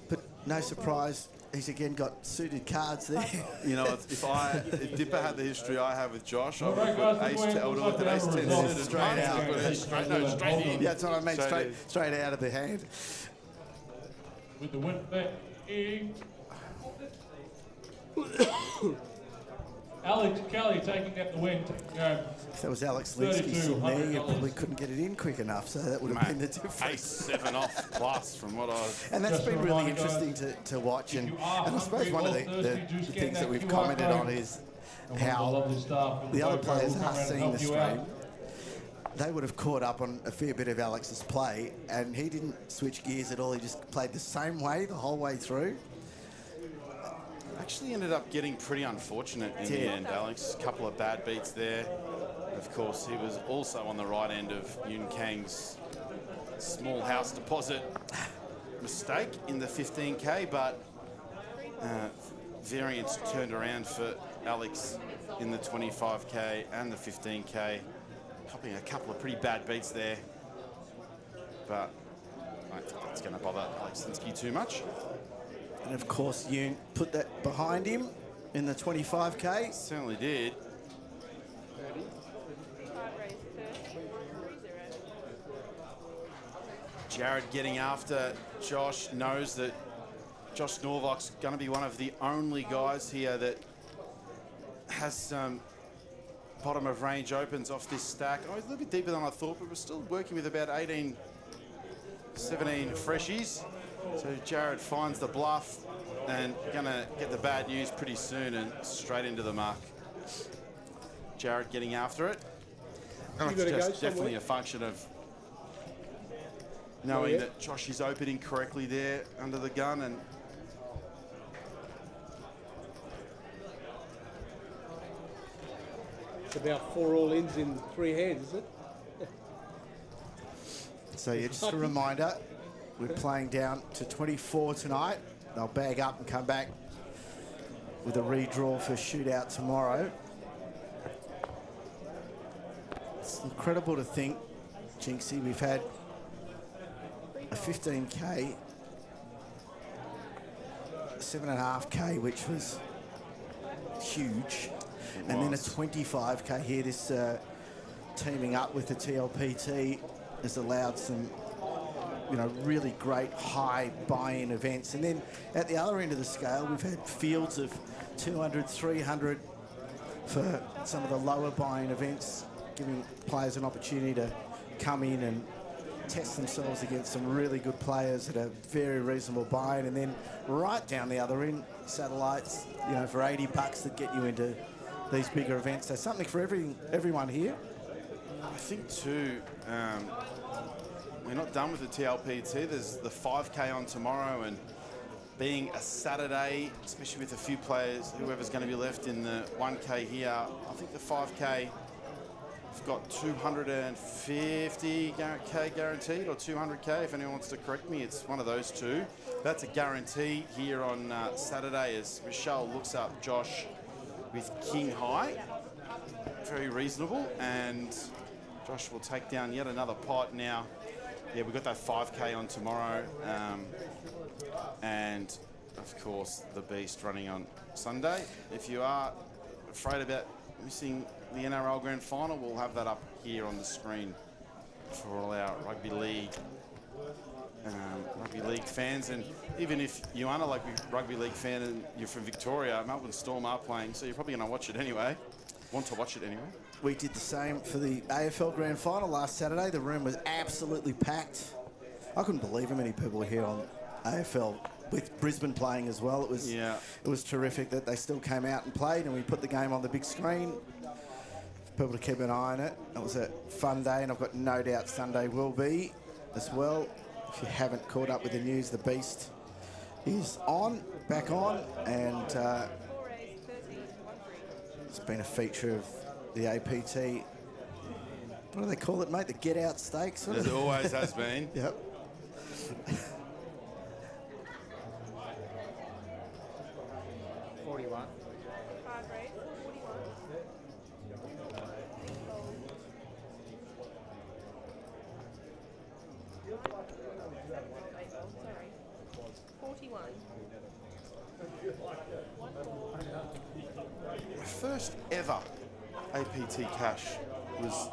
but no surprise, he's again got suited cards there. You know, if Dipper had the history I have with Josh, I would have put ace 10, I would have looked at ace 10 suited straight out. Straight in. Yeah, that's what I meant, straight out of the hand. With the win bet, Alex Kelly taking out the win. If that was Alex Linsky sitting there, you probably couldn't get it in quick enough, so that would have been the difference. 7 off plus from what I... And that's been really interesting to watch. And I suppose one of the things that we've commented on is how the other players are seeing the stream. They would have caught up on a fair bit of Alex's play, and he didn't switch gears at all. He just played the same way the whole way through. Actually ended up getting pretty unfortunate in the end, Alex. A couple of bad beats there. Of course, he was also on the right end of Yun Kang's small house deposit mistake in the 15K, but variance turned around for Alex in the 25K and the 15K. A couple of pretty bad beats there, but I don't think that's going to bother Alex Linsky too much. And of course, Yoon put that behind him in the 25K. Certainly did. Jared getting after Josh, knows that Josh Norvock's going to be one of the only guys here that has some bottom of range opens off this stack. Oh, he's a little bit deeper than I thought, but we're still working with about 18, 17 freshies. So Jared finds the bluff and gonna get the bad news pretty soon and straight into the mark. Jared getting after it. And it's just definitely a function of knowing that Josh is opening correctly there under the gun, and it's about 4 all-ins in 3 hands, is it? So yeah, just a reminder, we're playing down to 24 tonight. They'll bag up and come back with a redraw for shootout tomorrow. It's incredible to think, Jinxie, we've had a 15K, 7.5K, which was huge, and then a 25K here. This teaming up with the TLPT has allowed some, you know, really great high buy-in events. And then at the other end of the scale, we've had fields of 200, 300 for some of the lower buy-in events, giving players an opportunity to come in and test themselves against some really good players at a very reasonable buy-in. And then right down the other end, satellites, you know, for $80 that get you into these bigger events. So something for everyone here. I think too, we're not done with the TLPT. There's the 5K on tomorrow, and being a Saturday, especially with a few players, whoever's going to be left in the 1K here, I think the 5K, we've got 250K guaranteed, or 200K, if anyone wants to correct me. It's one of those two. That's a guarantee here on Saturday, as Michelle looks up Josh with King High. Very reasonable, and Josh will take down yet another pot now. Yeah, we've got that 5K on tomorrow, and of course the Beast running on Sunday. If you are afraid about missing the NRL Grand Final, we'll have that up here on the screen for all our rugby league fans. And even if you aren't a rugby league fan and you're from Victoria, Melbourne Storm are playing, so you're probably going to watch it anyway. Want to watch it anyway. We did the same for the AFL Grand Final last Saturday. The room was absolutely packed. I couldn't believe how many people were here on AFL, with Brisbane playing as well. It was terrific that they still came out and played, and we put the game on the big screen for people to keep an eye on it. It was a fun day, and I've got no doubt Sunday will be as well. If you haven't caught up with the news, the Beast is back on, and it's been a feature of the APT. What do they call it, mate? The Get Out Stakes? It always has been. Yep. 41. My first ever APT cash was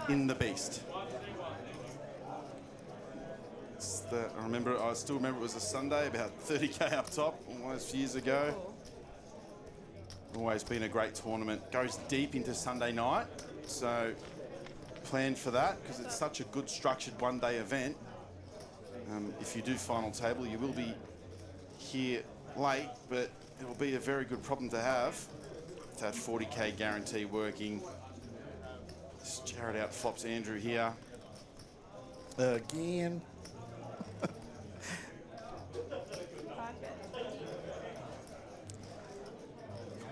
in the Beast. I still remember it was a Sunday, about 30K up top, almost years ago. Always been a great tournament. Goes deep into Sunday night, so plan for that because it's such a good structured one-day event. If you do final table, you will be here late, but it will be a very good problem to have. With that 40k guarantee working. Jared out flops Andrew here. Again.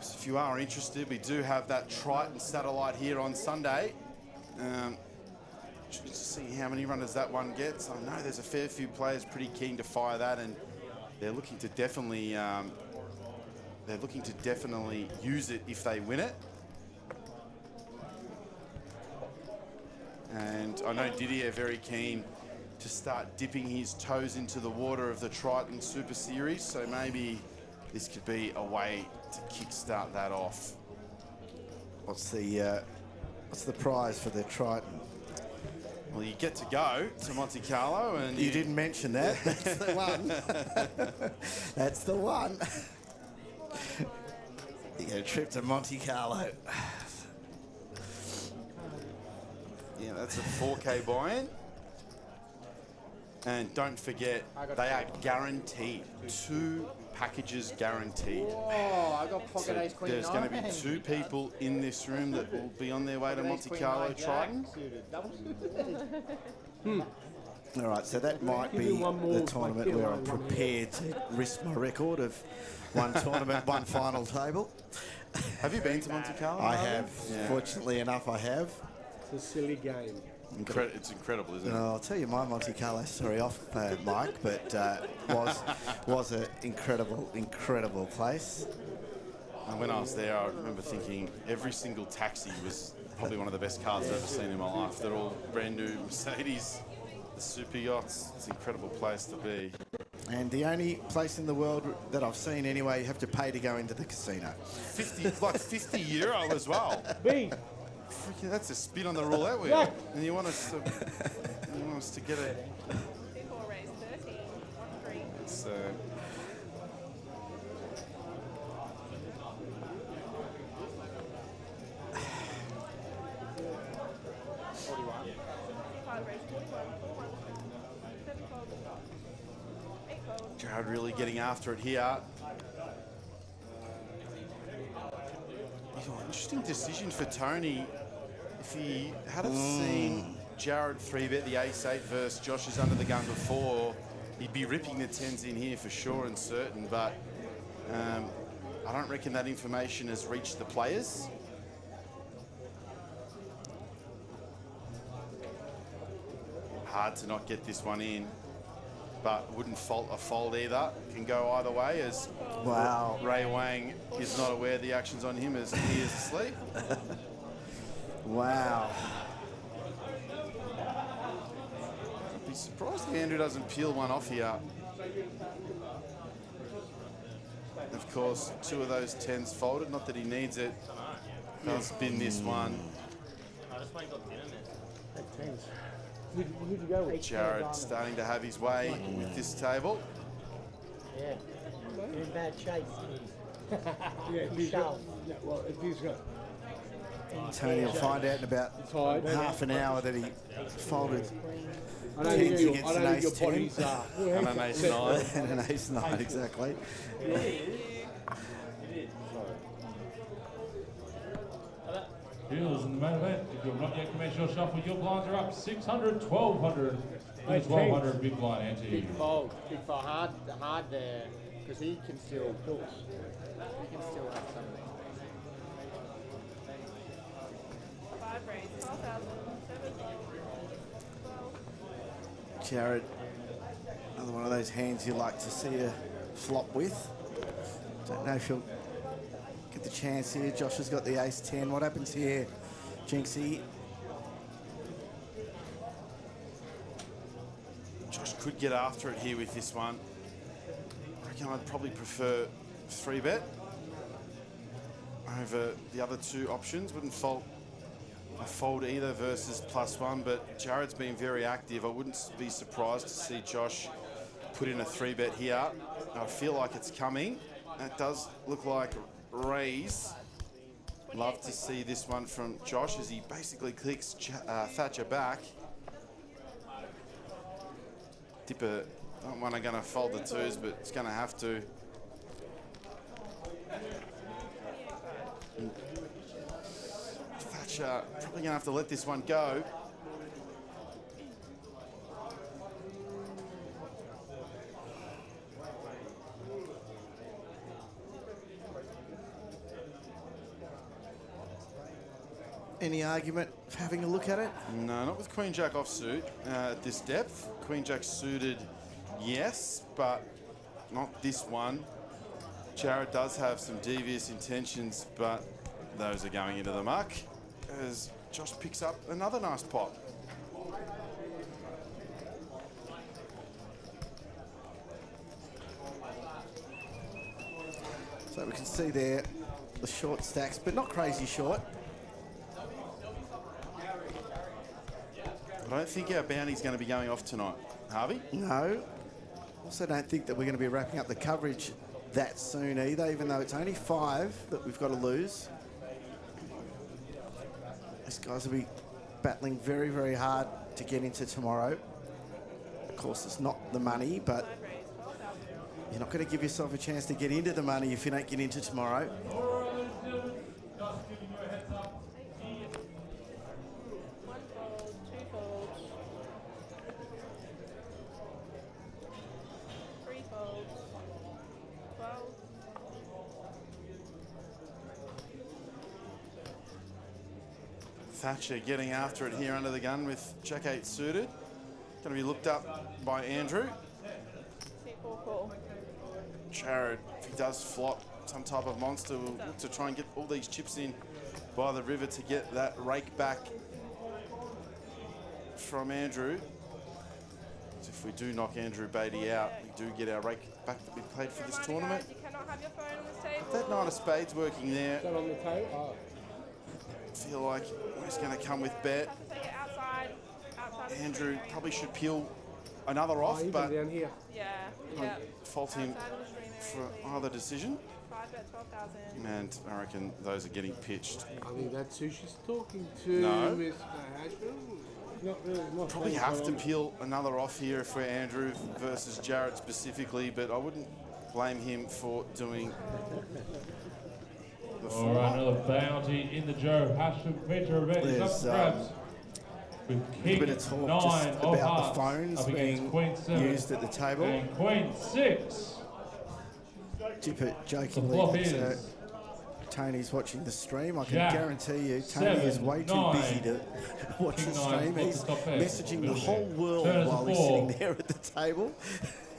If you are interested, we do have that Triton satellite here on Sunday. Just to see how many runners that one gets. I know there's a fair few players pretty keen to fire that, and they're looking to definitely use it if they win it. And I know Didier very keen to start dipping his toes into the water of the Triton Super Series, so maybe this could be a way to kickstart that off. What's the prize for the Triton? Well, you get to go to Monte Carlo, and you didn't mention that. That's the one. That's the one. You get a trip to Monte Carlo. Yeah, that's a 4K buy-in. And don't forget, they are guaranteed. 2 packages guaranteed. Oh, I got pocket ace queen. There's going to be 2 people in this room that will be on their way to Monte Carlo Triton. All right, so that might be the tournament where I'm prepared to risk my record of 1 tournament, 1 final table. Have you been to Monte Carlo? I have. Yeah. Fortunately enough, I have. It's a silly game. It's incredible, isn't it? I'll tell you my Monte Carlo story off, Mike, but was an incredible place. And when I was there, I remember thinking every single taxi was probably one of the best cars I've ever seen in my life. They're all brand new Mercedes, the super yachts. It's an incredible place to be. And the only place in the world that I've seen anyway, you have to pay to go into the casino. 50 euro as well. B. Freaking, that's a spin on the roulette wheel. Yeah. And you want us to get it. Before race 13, 1-3. It's Jared really getting after it here. Interesting decision for Tony. If he had have seen Jared 3-bet the ace-8 versus Josh is under the gun before, he'd be ripping the 10s in here for sure and certain, but I don't reckon that information has reached the players. Hard to not get this one in, but wouldn't fault a fold either. Can go either way, as Ray Wang is not aware the action's on him as he is asleep. Wow. I'd be surprised if Andrew doesn't peel one off here. Of course, 2 of those 10s folded, not that he needs it. He'll spin this one. Who'd you go with? Jared starting to have his way with this table. Yeah. You're in bad shape. Yeah, if he's got, yeah, well, if he's got. Tony will find out in about half an hour that he folded. I don't think your body's and an ace 9. And an ace 9, exactly. Heels in the main event. If you've not yet commenced your shuffle, your blinds are up 600, 1200. 1200 big blind ante. Big fold hard there, because he can still push. He can still have something. 5 race, 12,000, 7, 12. Jared, another one of those hands you like to see a flop with. Don't know if he'll get the chance here. Josh has got the ace 10. What happens here, Jinxie? Josh could get after it here with this one. I reckon I'd probably prefer 3-bet over the other 2 options. Wouldn't fault a fold either versus +1, but Jared's been very active. I wouldn't be surprised to see Josh put in a 3-bet here. I feel like it's coming. It does look like raise. Love to see this one from Josh as he basically clicks Thatcher back. Dipper don't want to going to fold the twos, but it's going to have to. Thatcher probably going to have to let this one go. Any argument of having a look at it? No, not with Queen Jack offsuit at this depth. Queen Jack suited, yes, but not this one. Jared does have some devious intentions, but those are going into the muck as Josh picks up another nice pot. So we can see there the short stacks, but not crazy short. I don't think our bounty's going to be going off tonight. Harvey? No. Also don't think that we're going to be wrapping up the coverage that soon either, even though it's only 5 that we've got to lose. These guys will be battling very, very hard to get into tomorrow. Of course, it's not the money, but you're not going to give yourself a chance to get into the money if you don't get into tomorrow. Thatcher getting after it here under the gun with Jack 8 suited. Going to be looked up by Andrew. Jared, if he does flop some type of monster, will look to try and get all these chips in by the river to get that rake back from Andrew. So if we do knock Andrew Beatty out, we do get our rake back that we played for this tournament. You cannot have your phone on this table. That 9 of spades working there. Is that on the table? Oh. Feel like he's going to come with bet. Andrew probably should peel another off, but down here. Yeah. Fault him for either decision. 5 bet 12,000. And I reckon those are getting pitched. I think that's who she's talking to, No. Mr. Hachem. Not really. Not Probably have to peel another off here if we're Andrew versus Jared specifically, but I wouldn't blame him for doing the All right, another bounty in the Joe. Hachem Venture event is up for grabs. With King bit of talk 9 just of about hearts the phones up against being Queen 7 used at the table. and Queen 6. Dipper The flop jokingly is that Tony's watching the stream. I can Jack, guarantee you Tony is way too 7, busy to watch the King stream. 9, He's top pair. messaging the Middle whole pair. world Turn while to he's 4. sitting there at the table.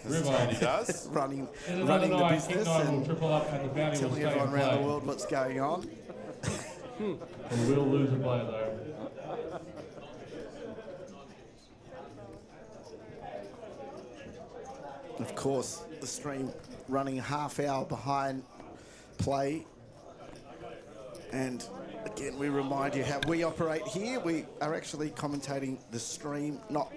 As Tony does. running In another the night, business King 9 will and triple up and the bounty will telling stay in everyone around the play. world what's going on. We will lose a player though. Of course, the stream running half hour behind play. And again, we remind you how we operate here. We are actually commentating the stream, not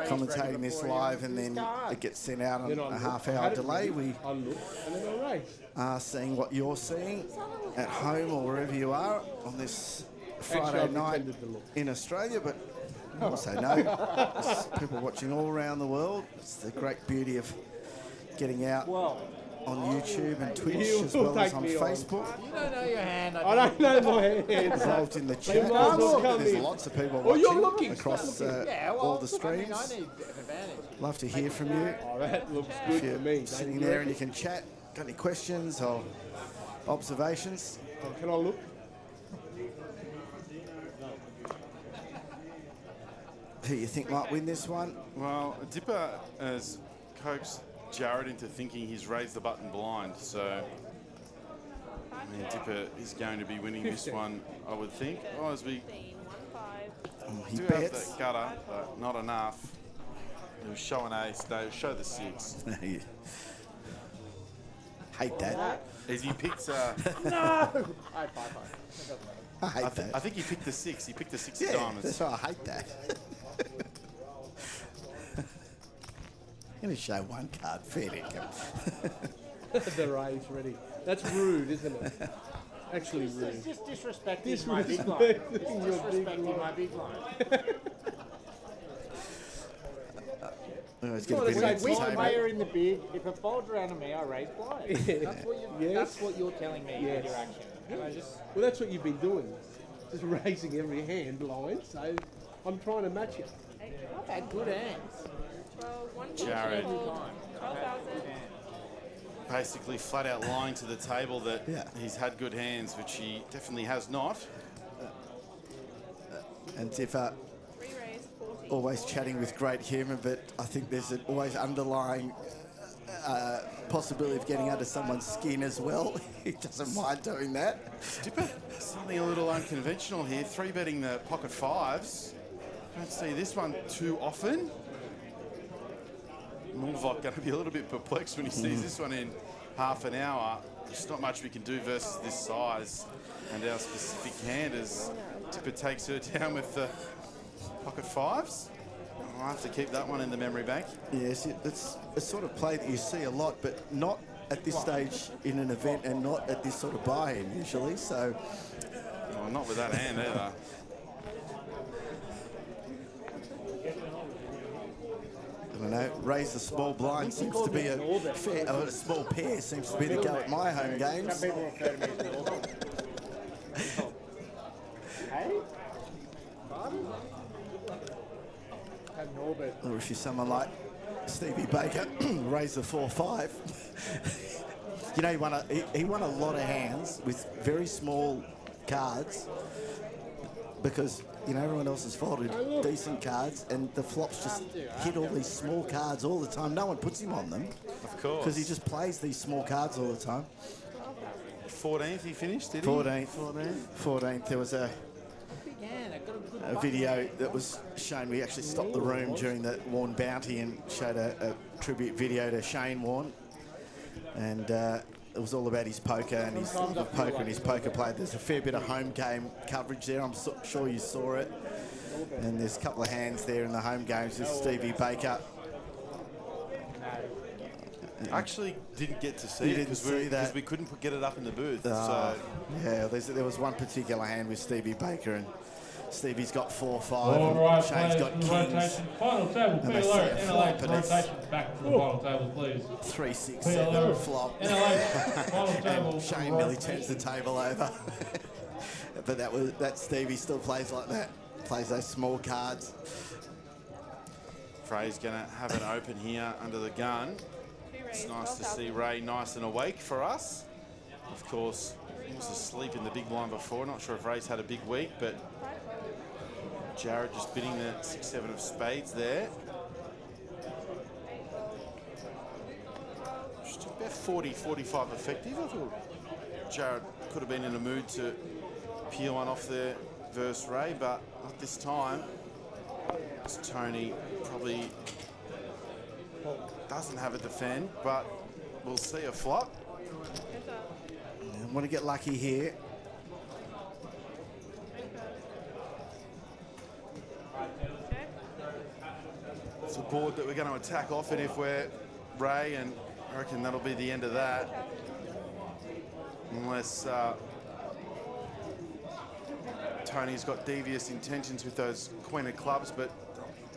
commentating this live, and then it gets sent out on a half hour delay. We are seeing what you're seeing at home or wherever you are on this Friday night in Australia, but also know there's people watching all around the world. It's the great beauty of getting out on YouTube and Twitch as well as on Facebook. You don't know your hand. I don't know my hand. Involved in the chat. might as well come There's in. lots of people Oh, you're watching looking. across Yeah, well, all the look, I mean, streams. I need an advantage. Love to hear from you. Oh, that looks If good you're to me. sitting there and you can chat, got any questions or observations? Can I look? Who you think might win this one? Well, Dipper has coaxed Jared into thinking he's raised the button blind, so I mean, Dipper is going to be winning this one, I would think. Well, as we He do have bets. that gutter, but not enough. He'll show an ace, no, show the 6. Hate that. As he picks, No! I hate that. I think he picked the 6. He picked the 6 Yeah, of diamonds. that's why I hate that. I'm going to show one card, fair dinkum. The raise ready. That's rude, isn't it? Actually rude. It's just disrespecting my big line. It's disrespecting my big line. It's going to be Weak player in the big. If it folds around to me, I raise blind. That's what you're telling me with your action. And I just... Well, that's what you've been doing. Just raising every hand blind. So I'm trying to match you. I've had good hands. Jared. 12,000. Basically flat out lying to the table that he's had good hands, which he definitely has not. And Tipper always chatting with great humour, but I think there's an always underlying possibility of getting under someone's skin as well. He doesn't mind doing that. Tipper, something a little unconventional here, 3-betting the pocket fives. Don't see this one too often. Norvok going to be a little bit perplexed when he sees this one in half an hour. There's not much we can do versus this size and our specific hand as Tipper takes her down with the pocket fives. I'll have to keep that one in the memory bank. Yes, it's a sort of play that you see a lot, but not at this stage in an event and not at this sort of buy-in usually, so... Well, not with that hand either. I don't know, raise the small blind seems to be a fair, a small pair seems to be the go at my home games. Some people refer to me as Norbert. Hey? Pardon? Norbert. Or if you're someone like Stevie Baker, raise the 4-5. You know, he won a lot of hands with very small cards because, you know, everyone else has folded decent cards and the flops just hit all these small cards all the time. No one puts him on them. Of course. Because he just plays these small cards all the time. 14th he finished, did he? 14th. There was a video that was shown. We actually stopped the room during the WARNE bounty and showed a tribute video to Shane Warne. And it was all about his poker and his poker and his poker play. There's a fair bit of home game coverage there. I'm sure you saw it. And there's a couple of hands there in the home games with Stevie Baker. I actually didn't get to see it because we couldn't get it up in the booth. So. Yeah, there was one particular hand with Stevie Baker and Stevie's got 4-5 All and right, Shane's got kings. rotation. Final table, And they see a flop and it's rotation back to the final table, please. 3, 6, 7 flop. Final table. And Shane nearly turns the table over. But that Stevie still plays like that. Plays those small cards. Frey's going to have an open here under the gun. It's nice to see Ray nice and awake for us. Of course, he was asleep in the big blind before. Not sure if Ray's had a big week, but Jared just bidding the 6-7 of spades there. Just about 40, 45 effective. I thought Jared could have been in a mood to peel one off there versus Ray, but not this time. It's Tony probably doesn't have a defend, but we'll see a flop. I want to get lucky here. It's a board that we're going to attack often if we're Ray, and I reckon that'll be the end of that. Unless Tony's got devious intentions with those Queen of Clubs, but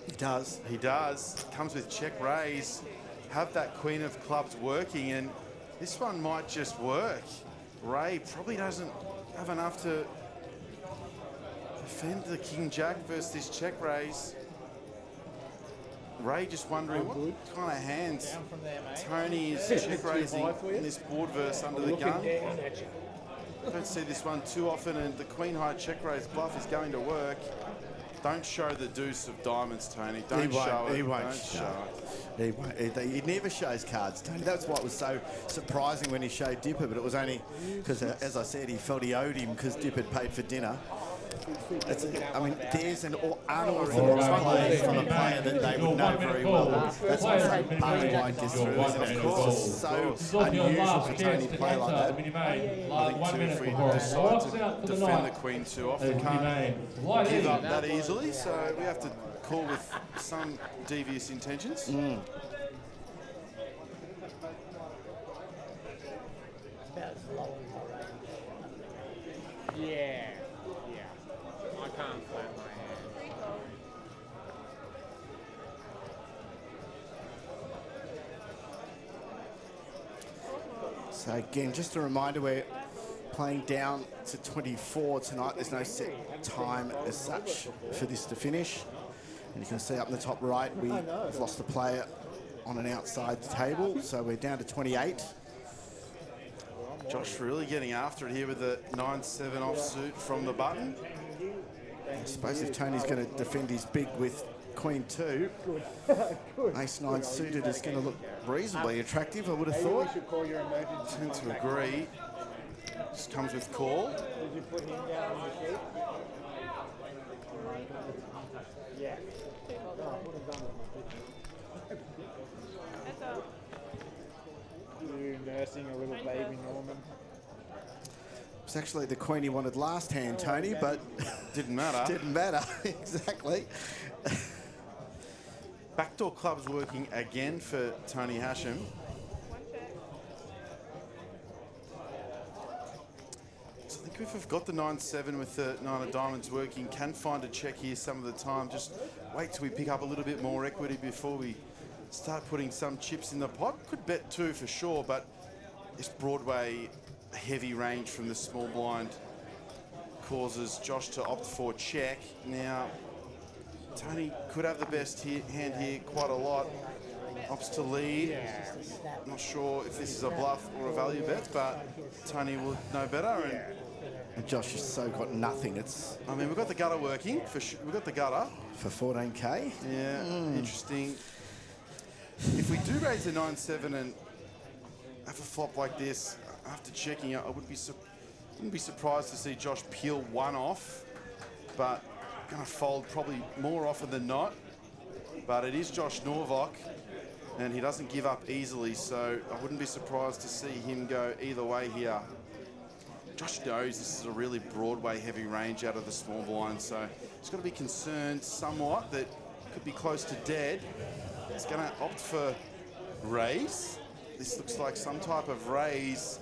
he does. He does. Comes with check raise. Have that Queen of Clubs working, and this one might just work. Ray probably doesn't have enough to defend the King Jack versus this check raise. Ray just wondering what kind of hands Tony is check raising in this board verse under the gun. Don't see this one too often, and the Queen High check raise bluff is going to work. Don't show the deuce of diamonds, Tony. Don't show it. He won't show it. He won't. He never shows cards, Tony. That's why it was so surprising when he showed Dipper, but it was only because, as I said, he felt he owed him because Dipper had paid for dinner. I mean, there's an unorthodox play from a player that they would know very well. That's what Barney White gets through, isn't it? It's just so unusual for Tony to play like that. I think, too, if we decide to defend the Queen too often, can't give up that easily, so we have to call with some devious intentions. About Yeah. I can't flat my hand. 3 fold. So again, just a reminder, we're playing down to 24 tonight. There's no set time as such for this to finish. And you can see up in the top right, we've lost a player on an outside table, so we're down to 28. Josh really getting after it here with the 9-7 offsuit from the button. I suppose if Tony's going to defend his big with Queen 2, Ace 9 suited is going to look reasonably attractive, I would have thought. You should call your emergency. Tend to agree. Just comes with call. Did you put him down on the sheet? Yeah. Heads up. You nursing a little baby Norman. It's actually the queen he wanted last hand, Tony, but didn't matter. Didn't matter, exactly. Backdoor club's working again for Tony Hachem. So I think if we've got the 9-7 with the 9 of diamonds working, can find a check here some of the time. Just wait till we pick up a little bit more equity before we start putting some chips in the pot. Could bet 2 for sure, but this Broadway heavy range from the small blind causes Josh to opt for check. Now, Tony could have the best hand here quite a lot. Opts to lead. Not sure if this is a bluff or a value bet, but Tony will know better. And Josh has so got nothing. It's. I mean, we've got the gutter working. For sure. We've got the gutter. For 14K? Yeah, interesting. If we do raise the 9-7 and have a flop like this, after checking out, I wouldn't be surprised to see Josh peel 1 off, but going to fold probably more often than not. But it is Josh Norvok, and he doesn't give up easily, so I wouldn't be surprised to see him go either way here. Josh knows this is a really Broadway heavy range out of the small blind, so he's got to be concerned somewhat that could be close to dead. He's going to opt for raise. This looks like some type of raise.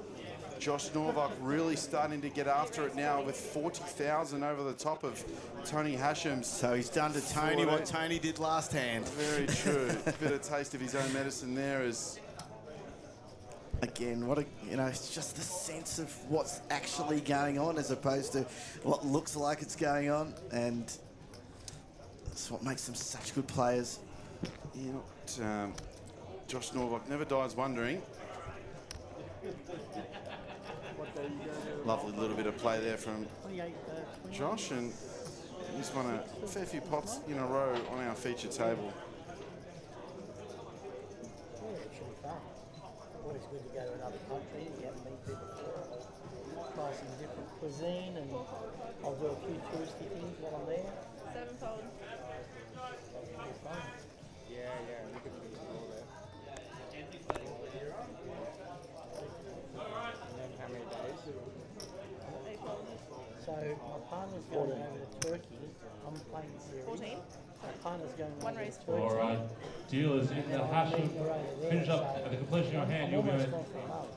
Josh Norvok really starting to get after it now with 40,000 over the top of Tony Hashem's. So he's done to Tony what Tony did last hand. Very true. Bit of taste of his own medicine there as... Again, what a, it's just the sense of what's actually going on as opposed to what looks like it's going on, and that's what makes them such good players. Yeah, Josh Norvok never dies wondering. Lovely little bit of play there from Josh, and he's won a fair few pots in a row on our feature table. Always good to go to another country, you haven't been to before. Try some different cuisine, and I'll do a few touristy things while I'm there. 7 fold. Fun. Yeah, we could do all that. And then how many days? 8 fold. So my partner's going over to Turkey. I'm playing the series. 14. My partner's going 1 over raise. to Turkey. All right, dealers in the Hashim. Finish up at the completion of your hand. You'll be with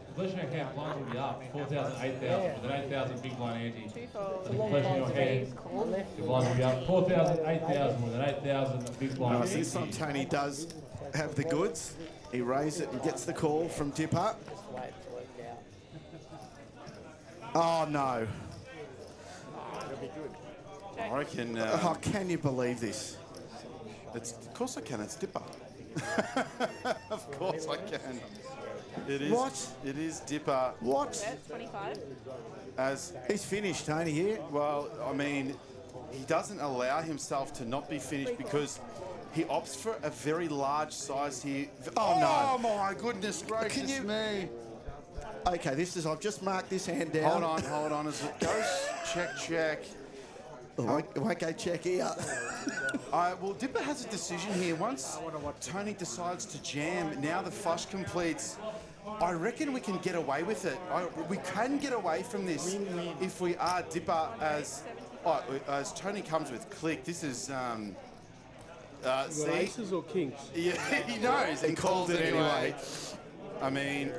completion of your hand. Blinds will be up 4,000, 8,000 with an 8,000 big blind ante. 2 fold. At the completion of your hand, your blinds will be up 4,000, 8,000 with an 8,000 big blind ante. This time Tony does have the goods. He raises it and gets the call from Dipper. Oh no! It'll be good. I reckon... oh, can you believe this? Of course I can, it's Dipper. Of course I can. It is. What? It is Dipper. What? Bet 25. As He's finished, Tony, here. well, I mean, he doesn't allow himself to not be finished because he opts for a very large size here. Oh, no. My goodness gracious me. Okay, I've just marked this hand down. Hold on, as it goes check. I won't go check here. Well, Dipper has a decision here. Once Tony decides to jam, now the flush completes. I reckon we can get away with it. We can get away from this if we are Dipper as Tony comes with click. This is see, aces or kings? yeah, he knows and called it anyway. I mean,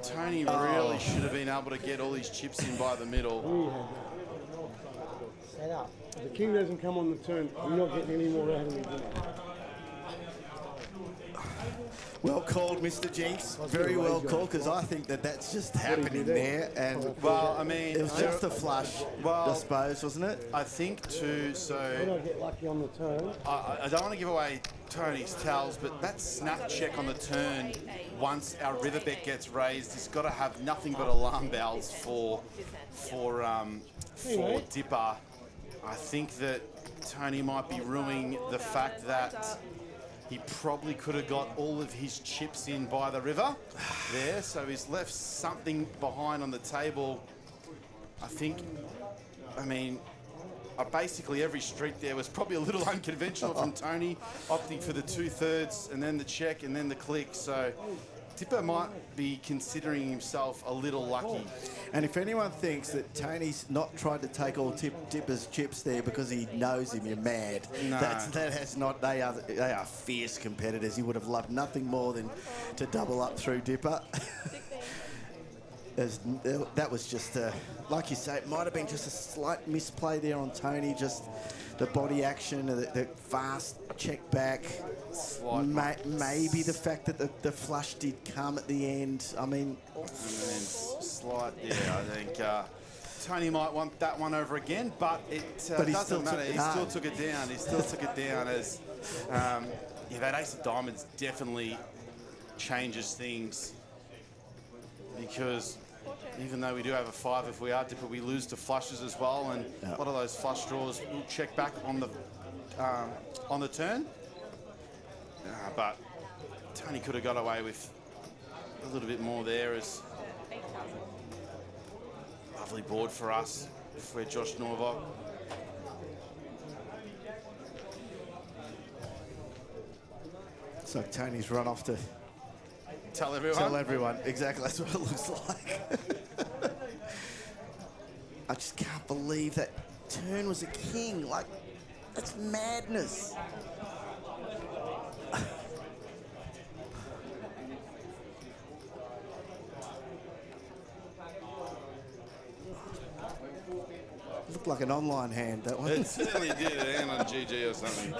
Tony really should have been able to get all these chips in by the middle. Set up. If the king doesn't come on the turn, I'm not getting any more out of him. Well called, Mr. Jinx. Very well called, because I think that that's just happening there. And well, I mean, it was just a flush, I suppose, wasn't it? I think too. So I don't get lucky on the turn. I don't want to give away Tony's tells, but that snap check on the turn, once our river bet gets raised, has got to have nothing but alarm bells for Dipper. I think that Tony might be ruining the fact that he probably could have got all of his chips in by the river there, so he's left something behind on the table. I mean, basically every street there was probably a little unconventional from Tony, opting for the 2/3 and then the check and then the click. So Dipper might be considering himself a little lucky. And if anyone thinks that Tony's not tried to take all Dipper's chips there because he knows him, you're mad. No. That has not. They are fierce competitors. He would have loved nothing more than to double up through Dipper. That was just like you say, it might have been just a slight misplay there on Tony. Just the body action, the fast check back. Maybe the fact that the flush did come at the end. I mean, slight. Yeah, I think Tony might want that one over again, but it doesn't matter. He still took it down. He still took it down as that ace of diamonds definitely changes things, because even though we do have a 5, if we are Dipper, we lose to flushes as well, and a lot of those flush draws will check back on the turn. But Tony could have got away with a little bit more there. As lovely board for us if we're Josh Norvok. So Tony's run off to tell everyone. Tell everyone. Exactly, that's what it looks like. I just can't believe that turn was a king. Like, that's madness. Looked like an online hand, that one. It certainly did, a hand on GG or something.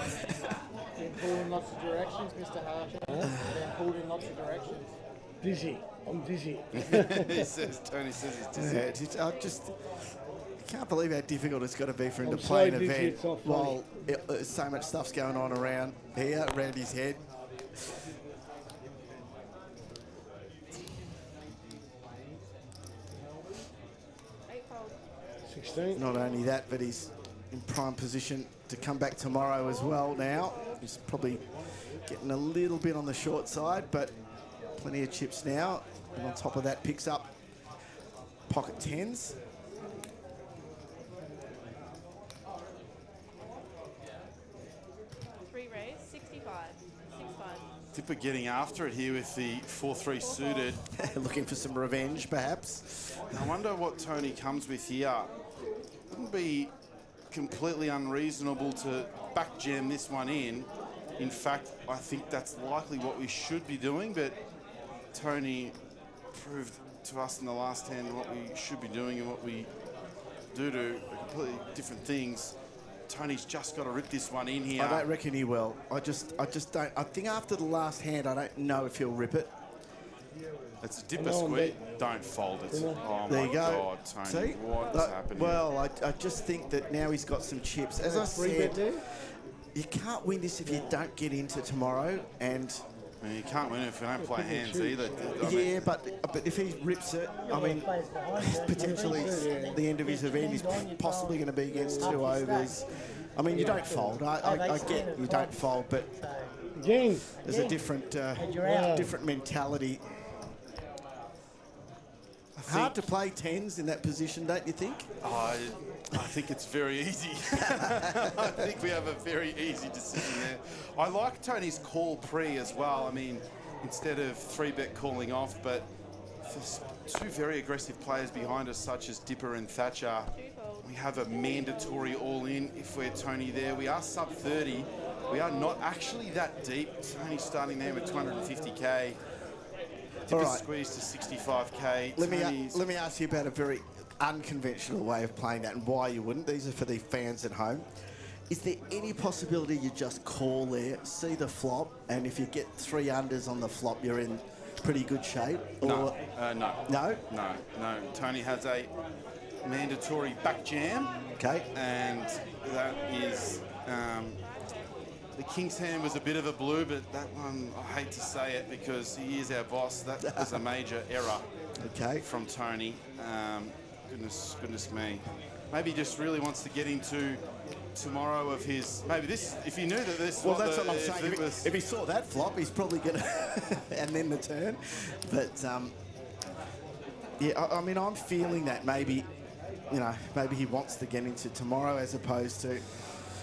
Been pulled in lots of directions, Mr. Hachem. Been pulled in lots of directions. Dizzy. I'm dizzy. Tony says he's dizzy. I just can't believe how difficult it's got to be for him to play an event while so much stuff's going on around here, around his head. Not only that, but he's in prime position to come back tomorrow as well now. He's probably getting a little bit on the short side, but plenty of chips now. And on top of that, picks up pocket 10s. Three raise, 65. 6-5. Dipper getting after it here with the 4-3 suited. Looking for some revenge, perhaps. I wonder what Tony comes with here. Wouldn't be completely unreasonable to back jam this one in. In fact, I think that's likely what we should be doing, but Tony proved to us in the last hand what we should be doing and what we do are completely different things. Tony's just got to rip this one in here. I don't reckon he will. I just don't. I think after the last hand, I don't know if he'll rip it. It's a Dipper squeeze. Don't fold it. Oh there my you go. God, Tony. See? What's happening? Well, I just think that now he's got some chips. As I said, you can't win this if you don't get into tomorrow. And you can't win it if we don't play hands either. But if he rips it, I mean, potentially the end of his event is possibly going to be against 2 overs. I mean, you don't fold. I get you don't fold, but there's a different mentality. Hard to play 10s in that position, don't you think? I think it's very easy. I think we have a very easy decision there. I like Tony's call pre as well. I mean, instead of 3-bet calling off, but there's 2 very aggressive players behind us, such as Dipper and Thatcher. We have a mandatory all-in if we're Tony there. We are sub 30. We are not actually that deep. Tony's starting there with 250k. All Dipper right. squeezed to 65k. Let Tony's me ask you about a very unconventional way of playing that and why you wouldn't. These are for the fans at home. Is there any possibility you just call there, see the flop, and if you get 3 unders on the flop, you're in pretty good shape? No. Or No. No? No. Tony has a mandatory back jam. Okay. And that is the king's hand was a bit of a blue, but that one, I hate to say it because he is our boss. That was a major error. Okay. From Tony. Goodness me. Maybe he just really wants to get into tomorrow of his. Maybe this. If he knew that this. Well, that's what I'm saying. If he saw that flop, he's probably gonna, and then the turn. But yeah, I mean, I'm feeling that maybe, you know, maybe he wants to get into tomorrow as opposed to.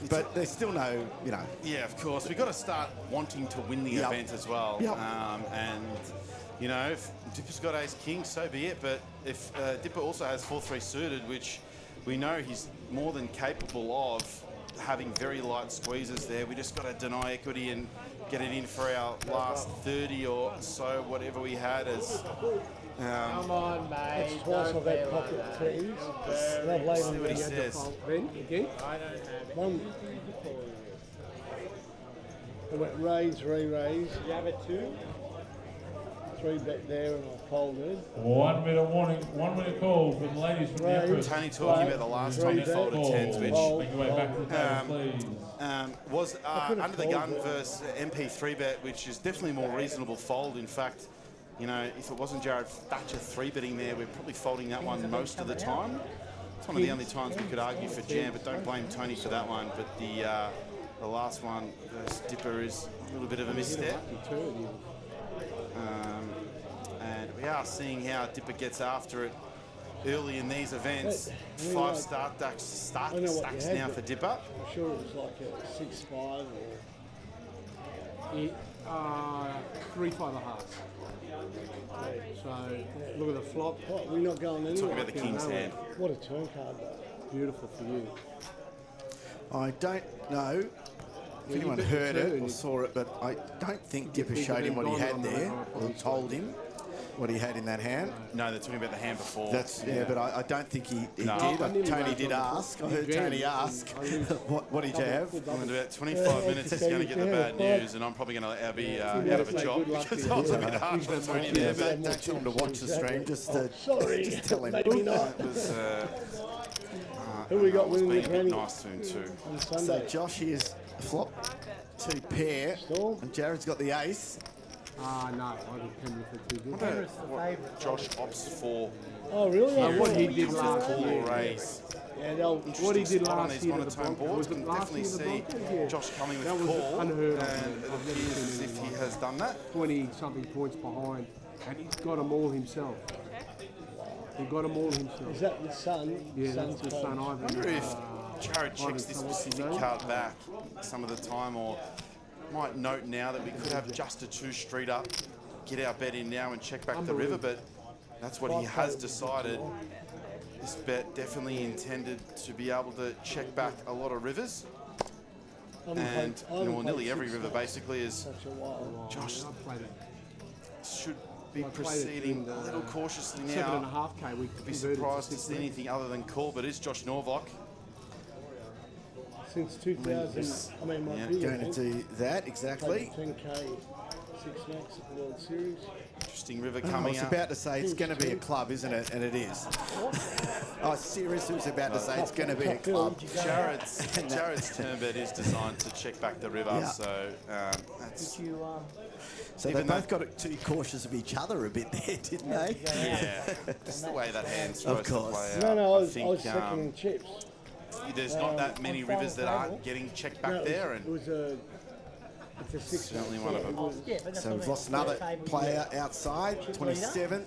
But there's still no, you know. Yeah, of course. We've got to start wanting to win the event as well. Yep. And, you know, if Dipper's got ace-king, so be it. But if Dipper also has 4-3 suited, which we know he's more than capable of having very light squeezes there, we just got to deny equity and get it in for our last 30 or so, whatever we had as... Come on, mate. That's twice I've had pocket tees. I've laid See on what he the says. Ben, again. I don't have One. I went raise, re-raise. You have it too? 3 bet there and I folded. 1 minute warning, 1 minute call from the ladies from the Right. Empress. Tony talking about the last time he folded 10s, which Make your way back to the table, please. was under the gun versus MP3 bet, which is definitely more reasonable fold. In fact, you know, if it wasn't Jared Thatcher 3-betting there, we're probably folding that one most of the time. It's one of the only times we could argue for jam, but don't blame Tony for that one. But the last one versus Dipper is a little bit of a misstep. And we are seeing how Dipper gets after it early in these events. 5 stacks now for Dipper. I'm sure it was like a 6-5 or... 3-5.5. So look at the flop. What, we're not going anywhere. Talking about the king's hand. What a turn card though. Beautiful for you. I don't know if anyone heard it or saw it, but I don't think Dipper showed him what he had there, or told him what he had in that hand. No, they're talking about the hand before. That's but I don't think he No. did. Tony did ask. I heard Tony ask, what did you have? In about 25 minutes, he's going to get the bad news, and I'm probably going to be out of a job because I was a bit harsh on Tony there. Don't tell him to watch the stream. Just tell him. Maybe not. It was, Who we got winning the being a bit granny nice to him too. on So Sunday? Josh here's flop 2 pair, and Jared's got the ace. No, I think Penrith are too good. Penrith's the favourite. Josh opts for Oh really? what he did used last call year. or raise. Yeah, they'll... What he did Spot on last these year to the monotone Broncos, boards. was Can it last definitely year to the see Broncos? Yeah. Josh coming with That was call, unheard of. and it appears as if he has done that. 20-something points behind, and he's got them all himself. He got them all himself. Is that the son? Yeah, Son's that's the son coach. Ivan. I wonder if Jared checks this specific card back some of the time, or might note now that we could have just a 2 street up, get our bet in now and check back the river, but that's what he has decided. This bet definitely intended to be able to check back a lot of rivers, and nearly every river basically is. Josh should be proceeding a little cautiously now. 7.5K. We Could be surprised to see anything other than call, but it's Josh Norvok. Since 2000, I mean, my Yeah, big Going to event, do that exactly. played 10K, 6 max at the World Series. Interesting river I coming was out. about to say it's going to be a club, isn't it? And it is. I seriously was about to say it's going to be a club. Jared's turn bet is designed to check back the river, Yeah. so that's Did you, So they both got too cautious of each other a bit there, didn't they? yeah, just the way that hand's supposed to course. play out. No, I was think second in chips. there's not that many rivers that aren't getting checked back there, It and was a... It's a 6. certainly one of them. yeah, but that's So what we've I lost mean. another Table, player outside, 27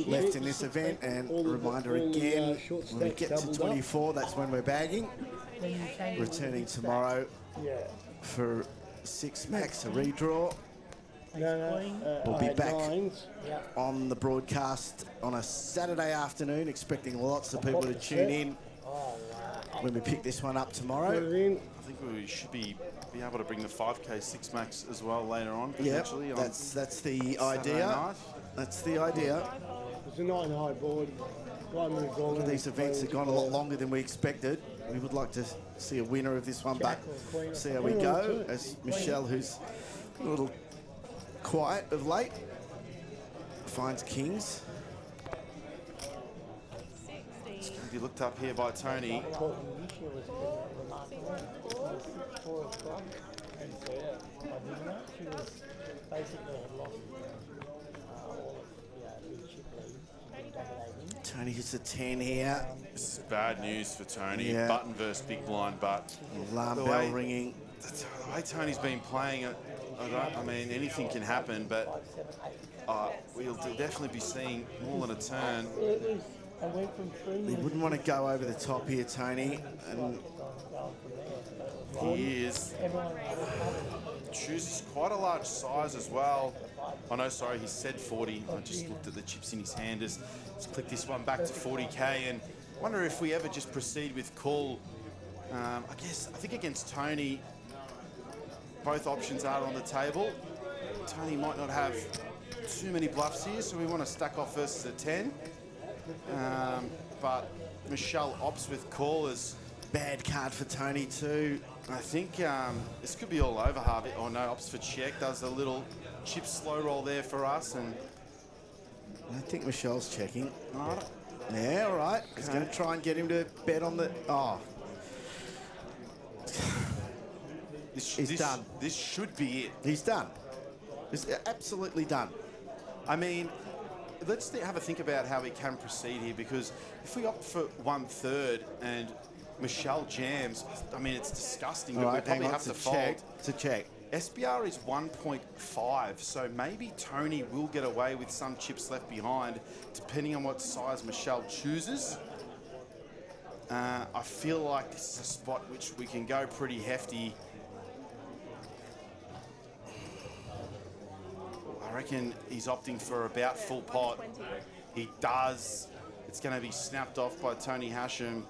left in this event, and a reminder again, when we get to 24, that's when we're bagging. Then you change it Returning with tomorrow Yeah. for 6 max, a redraw. No, We'll I be had back 9s. on the broadcast on a Saturday afternoon, expecting lots of people to tune in when we pick this one up Put tomorrow. it in. I think we should be able to bring the 5K 6 max as well later on. Yeah, Potentially on that's the Saturday idea. night. That's the idea. It's a 9 high board. Guy moved on. These events have gone a lot longer than we expected. We would like to see a winner of this one, but see how we go. As Michelle, who's a little quiet of late, finds kings. It's going to be looked up here by Tony. Tony hits a 10 here. This is bad news for Tony. Yeah. Button versus big blind, but Alarm the bell way- ringing. The way Tony's been playing it, I mean, anything can happen, but we'll definitely be seeing more than a turn. I went from 3 He wouldn't want to go over the top here, Tony. And he is. Chooses quite a large size as well. Oh no, sorry, he said 40. I just looked at the chips in his hand. Let's click this one back to 40k, and wonder if we ever just proceed with call. I think against Tony, both options are on the table. Tony might not have too many bluffs here, so we want to stack off versus a 10. But Michelle opts with call as bad card for Tony too. I think this could be all over, Harvey. Oh no, opts for check, does a little chip slow roll there for us, and I think Michelle's checking. Oh, yeah, all right. He's going to try and get him to bet on the. Oh, he's done. This should be it. He's done. He's absolutely done. I mean, let's have a think about how we can proceed here, because if we opt for 1/3 and Michelle jams, I mean, it's disgusting, but All we right, probably hang on, have to it's a fold. check. It's a check. SBR is 1.5, so maybe Tony will get away with some chips left behind, depending on what size Michelle chooses. I feel like this is a spot which we can go pretty hefty. I reckon he's opting for about full pot. He does. It's going to be snapped off by Tony Hachem.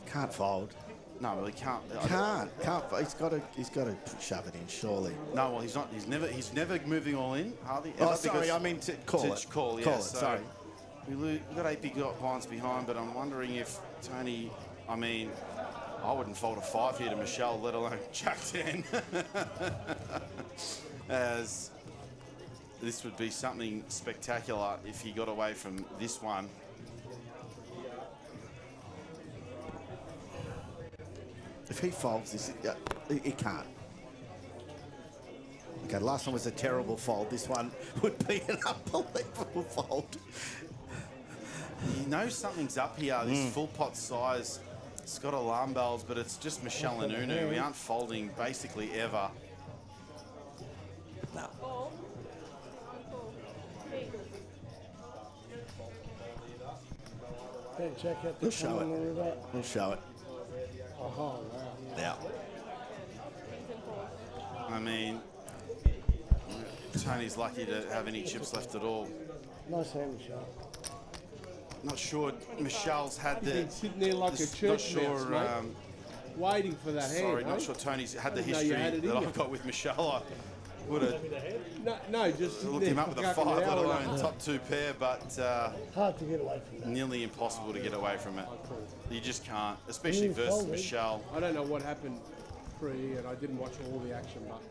Can't fold. No, well, he can't. Can't. He's got to shove it in, surely. No, well, he's not. He's never moving all in, Harvey. Oh, sorry, I mean to call it. Call, yeah. Call it, So sorry. we got 8 big blinds behind, but I'm wondering if Tony. I mean, I wouldn't fold a 5 here to Michelle, let alone Jack 10. As this would be something spectacular if he got away from this one. If he folds this, he can't. Okay, the last one was a terrible fold. This one would be an unbelievable fold. You know something's up here. This full pot size, it's got alarm bells, but it's just Michelle and Unu. We aren't folding basically ever. No. Check out the We'll show it. river. We'll show it. Oh, wow. Yeah. I mean, Tony's lucky to have any chips left at all. Nice hand, Michelle. Not sure Michelle's had You've the. been sitting there like a not church mouse, sure. mate. Waiting for that hand. Sorry, not eh? sure Tony's had the I didn't know history you had it in that you. I've got with Michelle. I would have No, just looked him up with a 5, let alone top 2 pair, but hard to get away from that. nearly impossible to get away from it. You just can't, especially versus Michelle. I don't know what happened pre, and I didn't watch all the action, but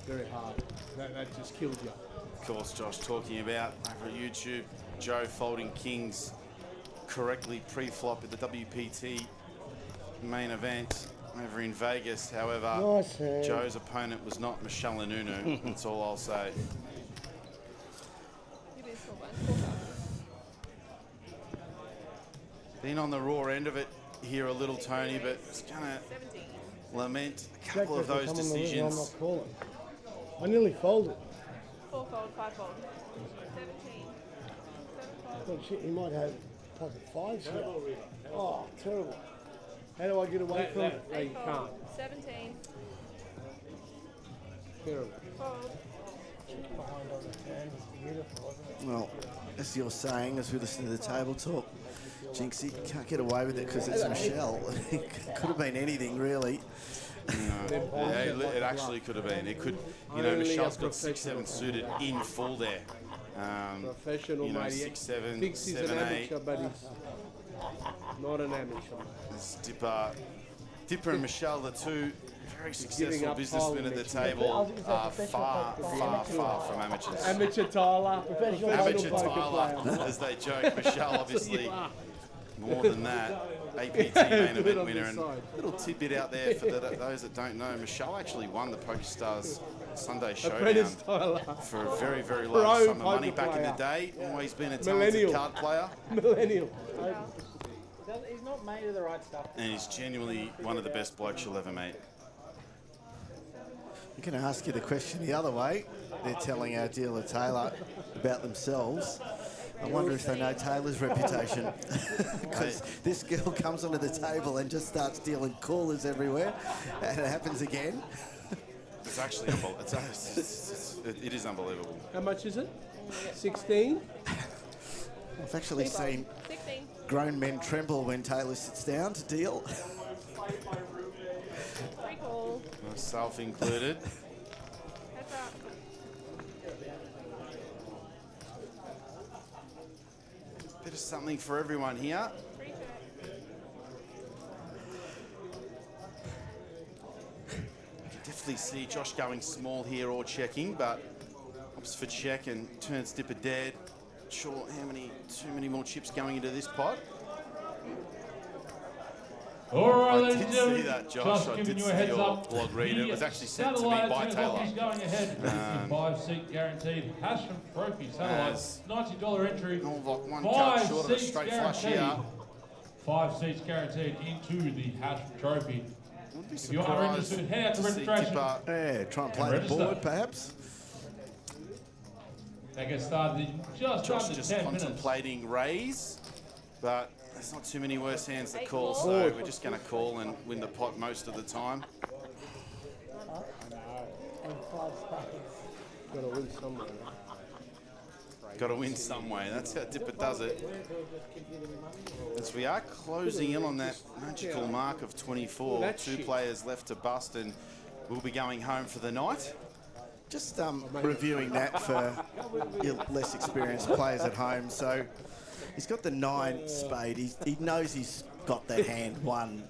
very hard. That just killed you. Of course, Josh talking about over at YouTube, Joe folding kings correctly pre-flop at the WPT main event over in Vegas. However, Nice hand. Joe's opponent was not Michelle and Unu. That's all I'll say. Been on the raw end of it here a little, Tony, but it's going to lament a couple of those I'm decisions. not calling. I nearly folded. 4 fold, 5 fold. 17. Oh, shit, he might have pocket 5s here. Oh, terrible. How do I get away from it? No, you can't. 17. Terrible. Fold. behind on the turn is beautiful, isn't it? Well, as you're saying, as we listen to the table talk, Jinxie can't get away with it because it's Michelle. It could have been anything, really. It actually could have been. It could, you know, Only Michelle's a got 6-7 professional. suited in full there. Professional, you know, mate. 6-7, Thinks he's an 7-8. amateur, but he's not an amateur. There's Dipper and Michelle, the two very giving successful up businessmen at the table, are far from amateurs. Amateur Tyler. Amateur Tyler, as they joke. Michelle, obviously, more than that. APT main event winner. And little tidbit out there for those that don't know, Michelle actually won the PokerStars Sunday Showdown for a very, very large sum of money back in the day. Always been a talented card player. Millennial. He's not made of the right stuff. And he's genuinely one of the best blokes you'll ever meet. I'm going to ask you the question the other way. They're telling our dealer Taylor about themselves. I wonder if they know Taylor's reputation. Because this girl comes onto the table and just starts dealing callers everywhere. And it happens again. It's actually unbelievable. It is unbelievable. How much is it? 16? I've actually seen 16. grown men tremble when Taylor sits down to deal. Free call. Myself included. Heads up. Bit of something for everyone here. Free check. Definitely see Josh going small here or checking, but opts for check and turns Dipper dead. Not sure too many more chips going into this pot. All right, I ladies did and see gentlemen, that, Josh. just I giving did you see a heads your up. blog read. It was actually sent to me Satellite by 2 Taylor. o'clock is going ahead. 5-seat guaranteed. Hachem Trophy Satellite. $90 entry. One card short of a straight flush here. 5 seats guaranteed into the Hachem Trophy. Wouldn't be If you are interested, head out to surprised to see registration. Yeah, try and play the board, perhaps. That gets started in just Josh under just 10 minutes. contemplating raise, but there's not too many worse hands to call, so we're just going to call and win the pot most of the time. Got to win somewhere. Got to win some way. That's how Dipper does it. As we are closing in on that magical mark of 24, 2 players left to bust, and we'll be going home for the night. Just reviewing that for your less experienced players at home. So he's got the 9 spade. He knows he's got that hand won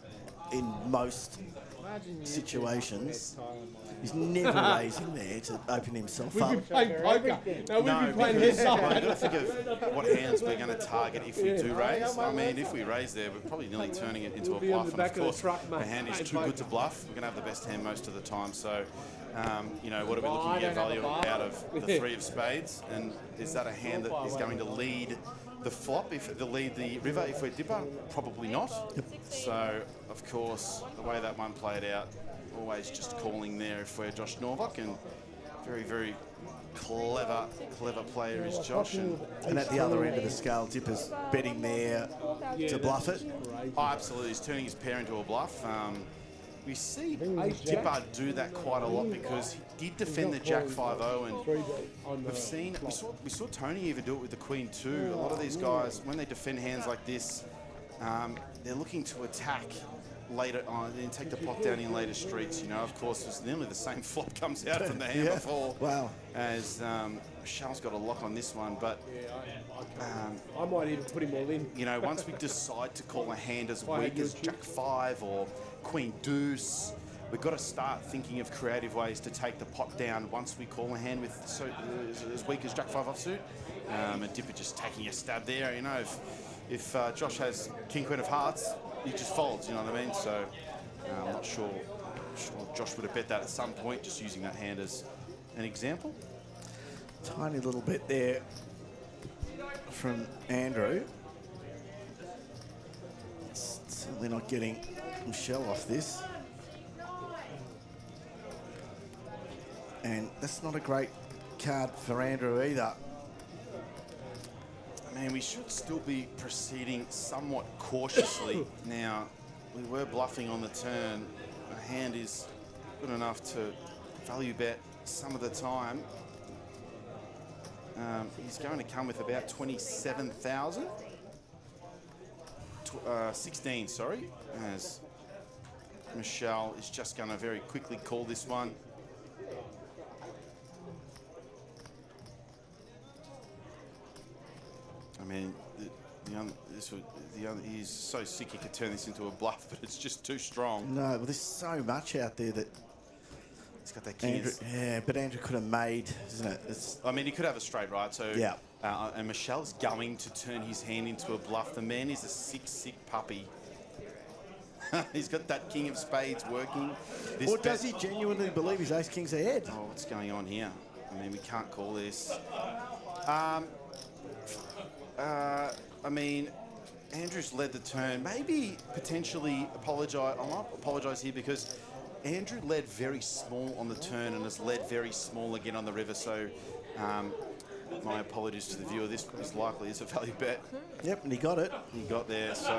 in most situations. He's never raising there to open himself up. We've been playing poker. No, we've been playing heads up. I've got to think of what hands we're going to target if we do raise. I mean, if we raise there, we're probably nearly turning it into a bluff. And of course, the hand is too good to bluff. We're going to have the best hand most of the time. So, you know, what are we looking to get value out of the 3 of spades? And is that a hand that is going to lead the flop, if the lead the river, if we're Dipper? Probably not. So, of course, the way that one played out, always just calling there if we're Josh Norvok, and very, very clever player is Josh. And at the other end of the scale, Dipper's betting there to bluff it. Oh, absolutely. He's turning his pair into a bluff. We see Dipper do that quite a lot because he did defend the Jack 5-0, and we saw Tony even do it with the Queen 2. A lot of these guys, when they defend hands like this, they're looking to attack later on and take the pot down in later streets. You know, of course, it's nearly the same flop comes out from the hand before. Wow. As Michelle's got a lock on this one, but I might even put him all in. you know, once we decide to call a hand as weak as Jack 5 or Queen Deuce, we've got to start thinking of creative ways to take the pot down once we call a hand with as weak as Jack 5 offsuit. And Dipper just taking a stab there. You know, if Josh has King Queen of Hearts, he just folds. You know what I mean? So I'm not sure Josh would have bet that at some point, just using that hand as an example. Tiny little bit there from Andrew. It's certainly not getting Michelle off this. And that's not a great card for Andrew either. I mean, we should still be proceeding somewhat cautiously. Now, we were bluffing on the turn. A hand is good enough to value bet some of the time. He's going to come with about 27,000. 16, sorry. As Michelle is just going to very quickly call this one. I mean, he's so sick he could turn this into a bluff, but it's just too strong. No, well, there's so much out there that he's got that king. Andrew, yeah, but Andrew could have made, isn't it? I mean, he could have a straight, right? So yeah. And Michelle's going to turn his hand into a bluff. The man is a sick puppy. He's got that king of spades working. Or does he genuinely believe his ace king's ahead? Oh, what's going on here? I mean, we can't call this. I mean, Andrew's led the turn. Maybe potentially apologise. I might apologise here because Andrew led very small on the turn and has led very small again on the river. So my apologies to the viewer. This is likely is a value bet. Yep, and he got it. He got there. So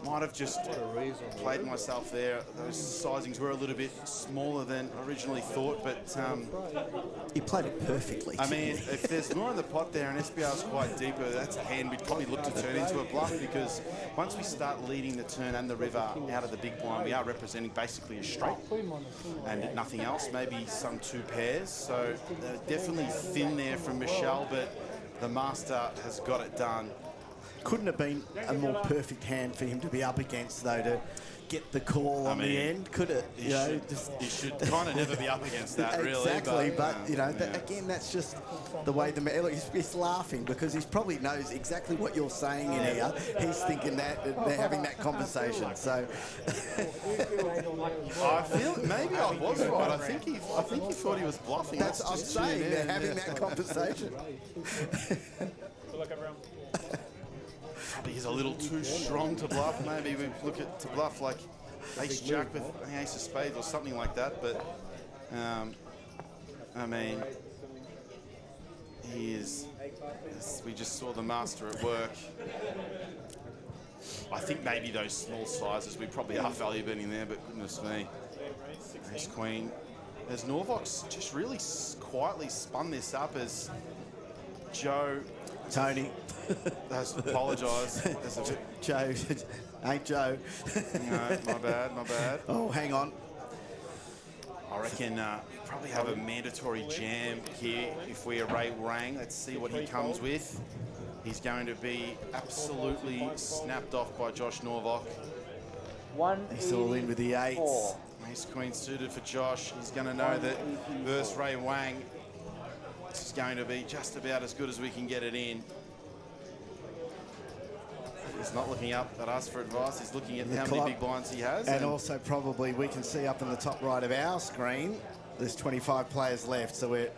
might have just played myself there. Those sizings were a little bit smaller than originally thought, but he played it perfectly. I mean, if there's more in the pot there and SBR's quite deeper, that's a hand we'd probably look to turn into a bluff, because once we start leading the turn and the river out of the big blind, we are representing basically a straight and nothing else, maybe some two pairs. So definitely thin there from Michelle, but the master has got it done. Couldn't have been a more perfect hand for him to be up against, though, to get the call on the end, could it? He should kind of never be up against that, really. Exactly, but you know, again, that's just the way the man. Look, he's laughing because he probably knows exactly what you're saying in here. He's thinking that, and they're having that conversation. So I feel maybe I was right. I think he thought he was bluffing. That's what I'm saying. They're having that conversation. Good luck, everyone. Probably is a little too strong to bluff. Maybe we look at to bluff like ace jack with an ace of spades or something like that. But I mean, he is. We just saw the master at work. I think maybe those small sizes we probably are value betting there, but goodness me, ace queen. As Norvok's just really quietly spun this up as Tony has apologised. Joe, ain't Joe. No, my bad. Oh, hang on. I reckon probably have a mandatory jam here if we array Wang. Let's see what he comes with. He's going to be absolutely snapped off by Josh Norvok. He's all in with the eights. Ace queen suited for Josh. He's going to know that versus Ray Wang, this is going to be just about as good as we can get it in. He's not looking up at us for advice. He's looking at how many big blinds he has. And also probably we can see up in the top right of our screen, there's 25 players left. So we're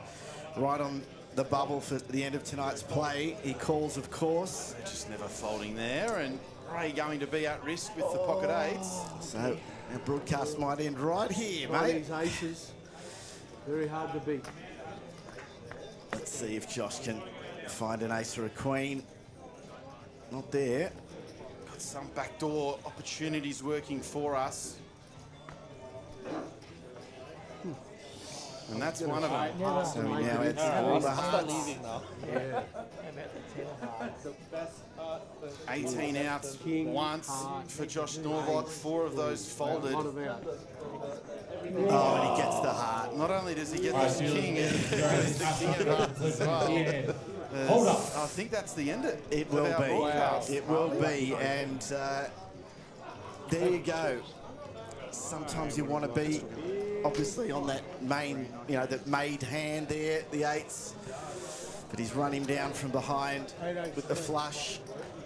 right on the bubble for the end of tonight's play. He calls, of course. They're just never folding there. And Ray going to be at risk with the pocket eights. So our broadcast might end right here, One mate. of these aces, very hard to beat. Let's see if Josh can find an ace or a queen. Not there. Got some backdoor opportunities working for us. And that's one of them. So we now add all the hearts. 18 outs once for Josh Norvok, 4 of those folded. Oh, and he gets the heart. Not only does he get the king, there's the king of hearts as well. Hold up. I think that's the end of It will our be. broadcast. It will be. And there you go. Sometimes you want to be obviously on that main, you know, that made hand there, the eights. But he's run him down from behind with the flush.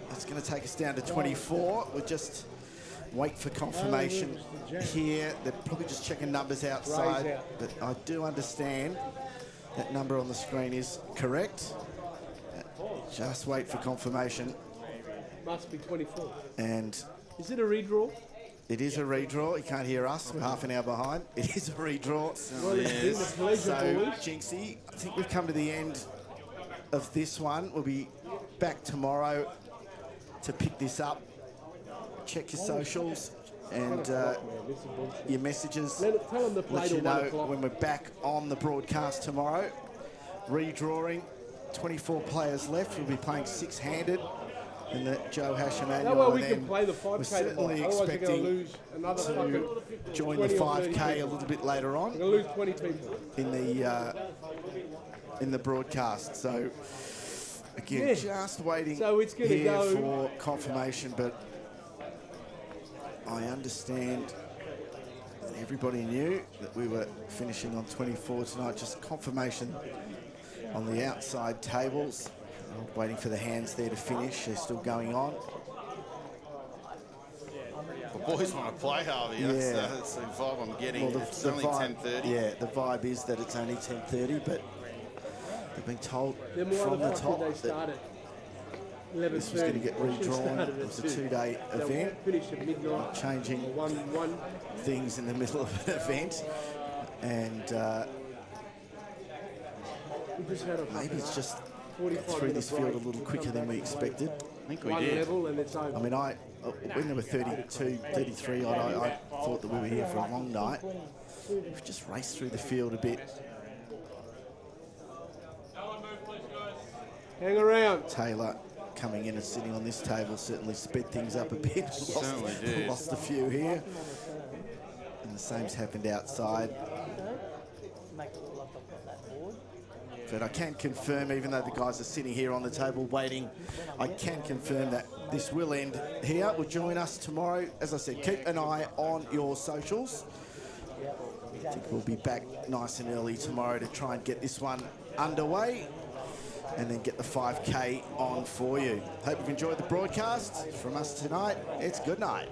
That's going to take us down to 24. We'll just wait for confirmation here. They're probably just checking numbers outside. But I do understand that number on the screen is correct. Just wait for confirmation. Must be 24. And is it a redraw? It is a redraw. You can't hear us. We're half an hour behind. It is a redraw. Well, it's been a pleasure, So, boys. Jinxie, I think we've come to the end of this one. We'll be back tomorrow to pick this up. Check your socials and your messages. Tell them to play Let till you 1 know o'clock. when we're back on the broadcast tomorrow. Redrawing, 24 players left. We'll be playing 6-handed. in the Joe Hachem That annual. way we and can then play the we're 5K certainly tomorrow. Otherwise we're going to expecting lose another to fucking join the 20 or 30 5K a people. little bit later on. We're going to lose 20 people. In the broadcast. So again, Yeah. just waiting So it's gonna here go- for confirmation, but I understand that everybody knew that we were finishing on 24 tonight. Just confirmation on the outside tables. Waiting for the hands there to finish. They're still going on. The boys want to play, Harvey. That's the vibe I'm getting. Well, It's only vibe, 10:30. Yeah, the vibe is that it's only 10:30, but they've been told Then why from the the fuck top did they that start at 11:30? this was going to get redrawn. It was a 2-day event. Finish at midnight. Changing One. things in the middle of an event, and We just had a maybe it's just 45 through this minute field a break. little quicker than we expected. I think we One did. level and it's over. I mean, when there were 32, 33 odd, I thought that we were here for a long night. We've just raced through the field a bit. Hang around. Taylor coming in and sitting on this table certainly sped things up a bit. Certainly did. Lost a few here. And the same's happened outside. Make it look like I've got that board. But I can confirm, even though the guys are sitting here on the table waiting, I can confirm that this will end here. Will join us tomorrow. As I said, keep an eye on your socials. I think we'll be back nice and early tomorrow to try and get this one underway and then get the 5K on for you. Hope you've enjoyed the broadcast. From us tonight, it's good night.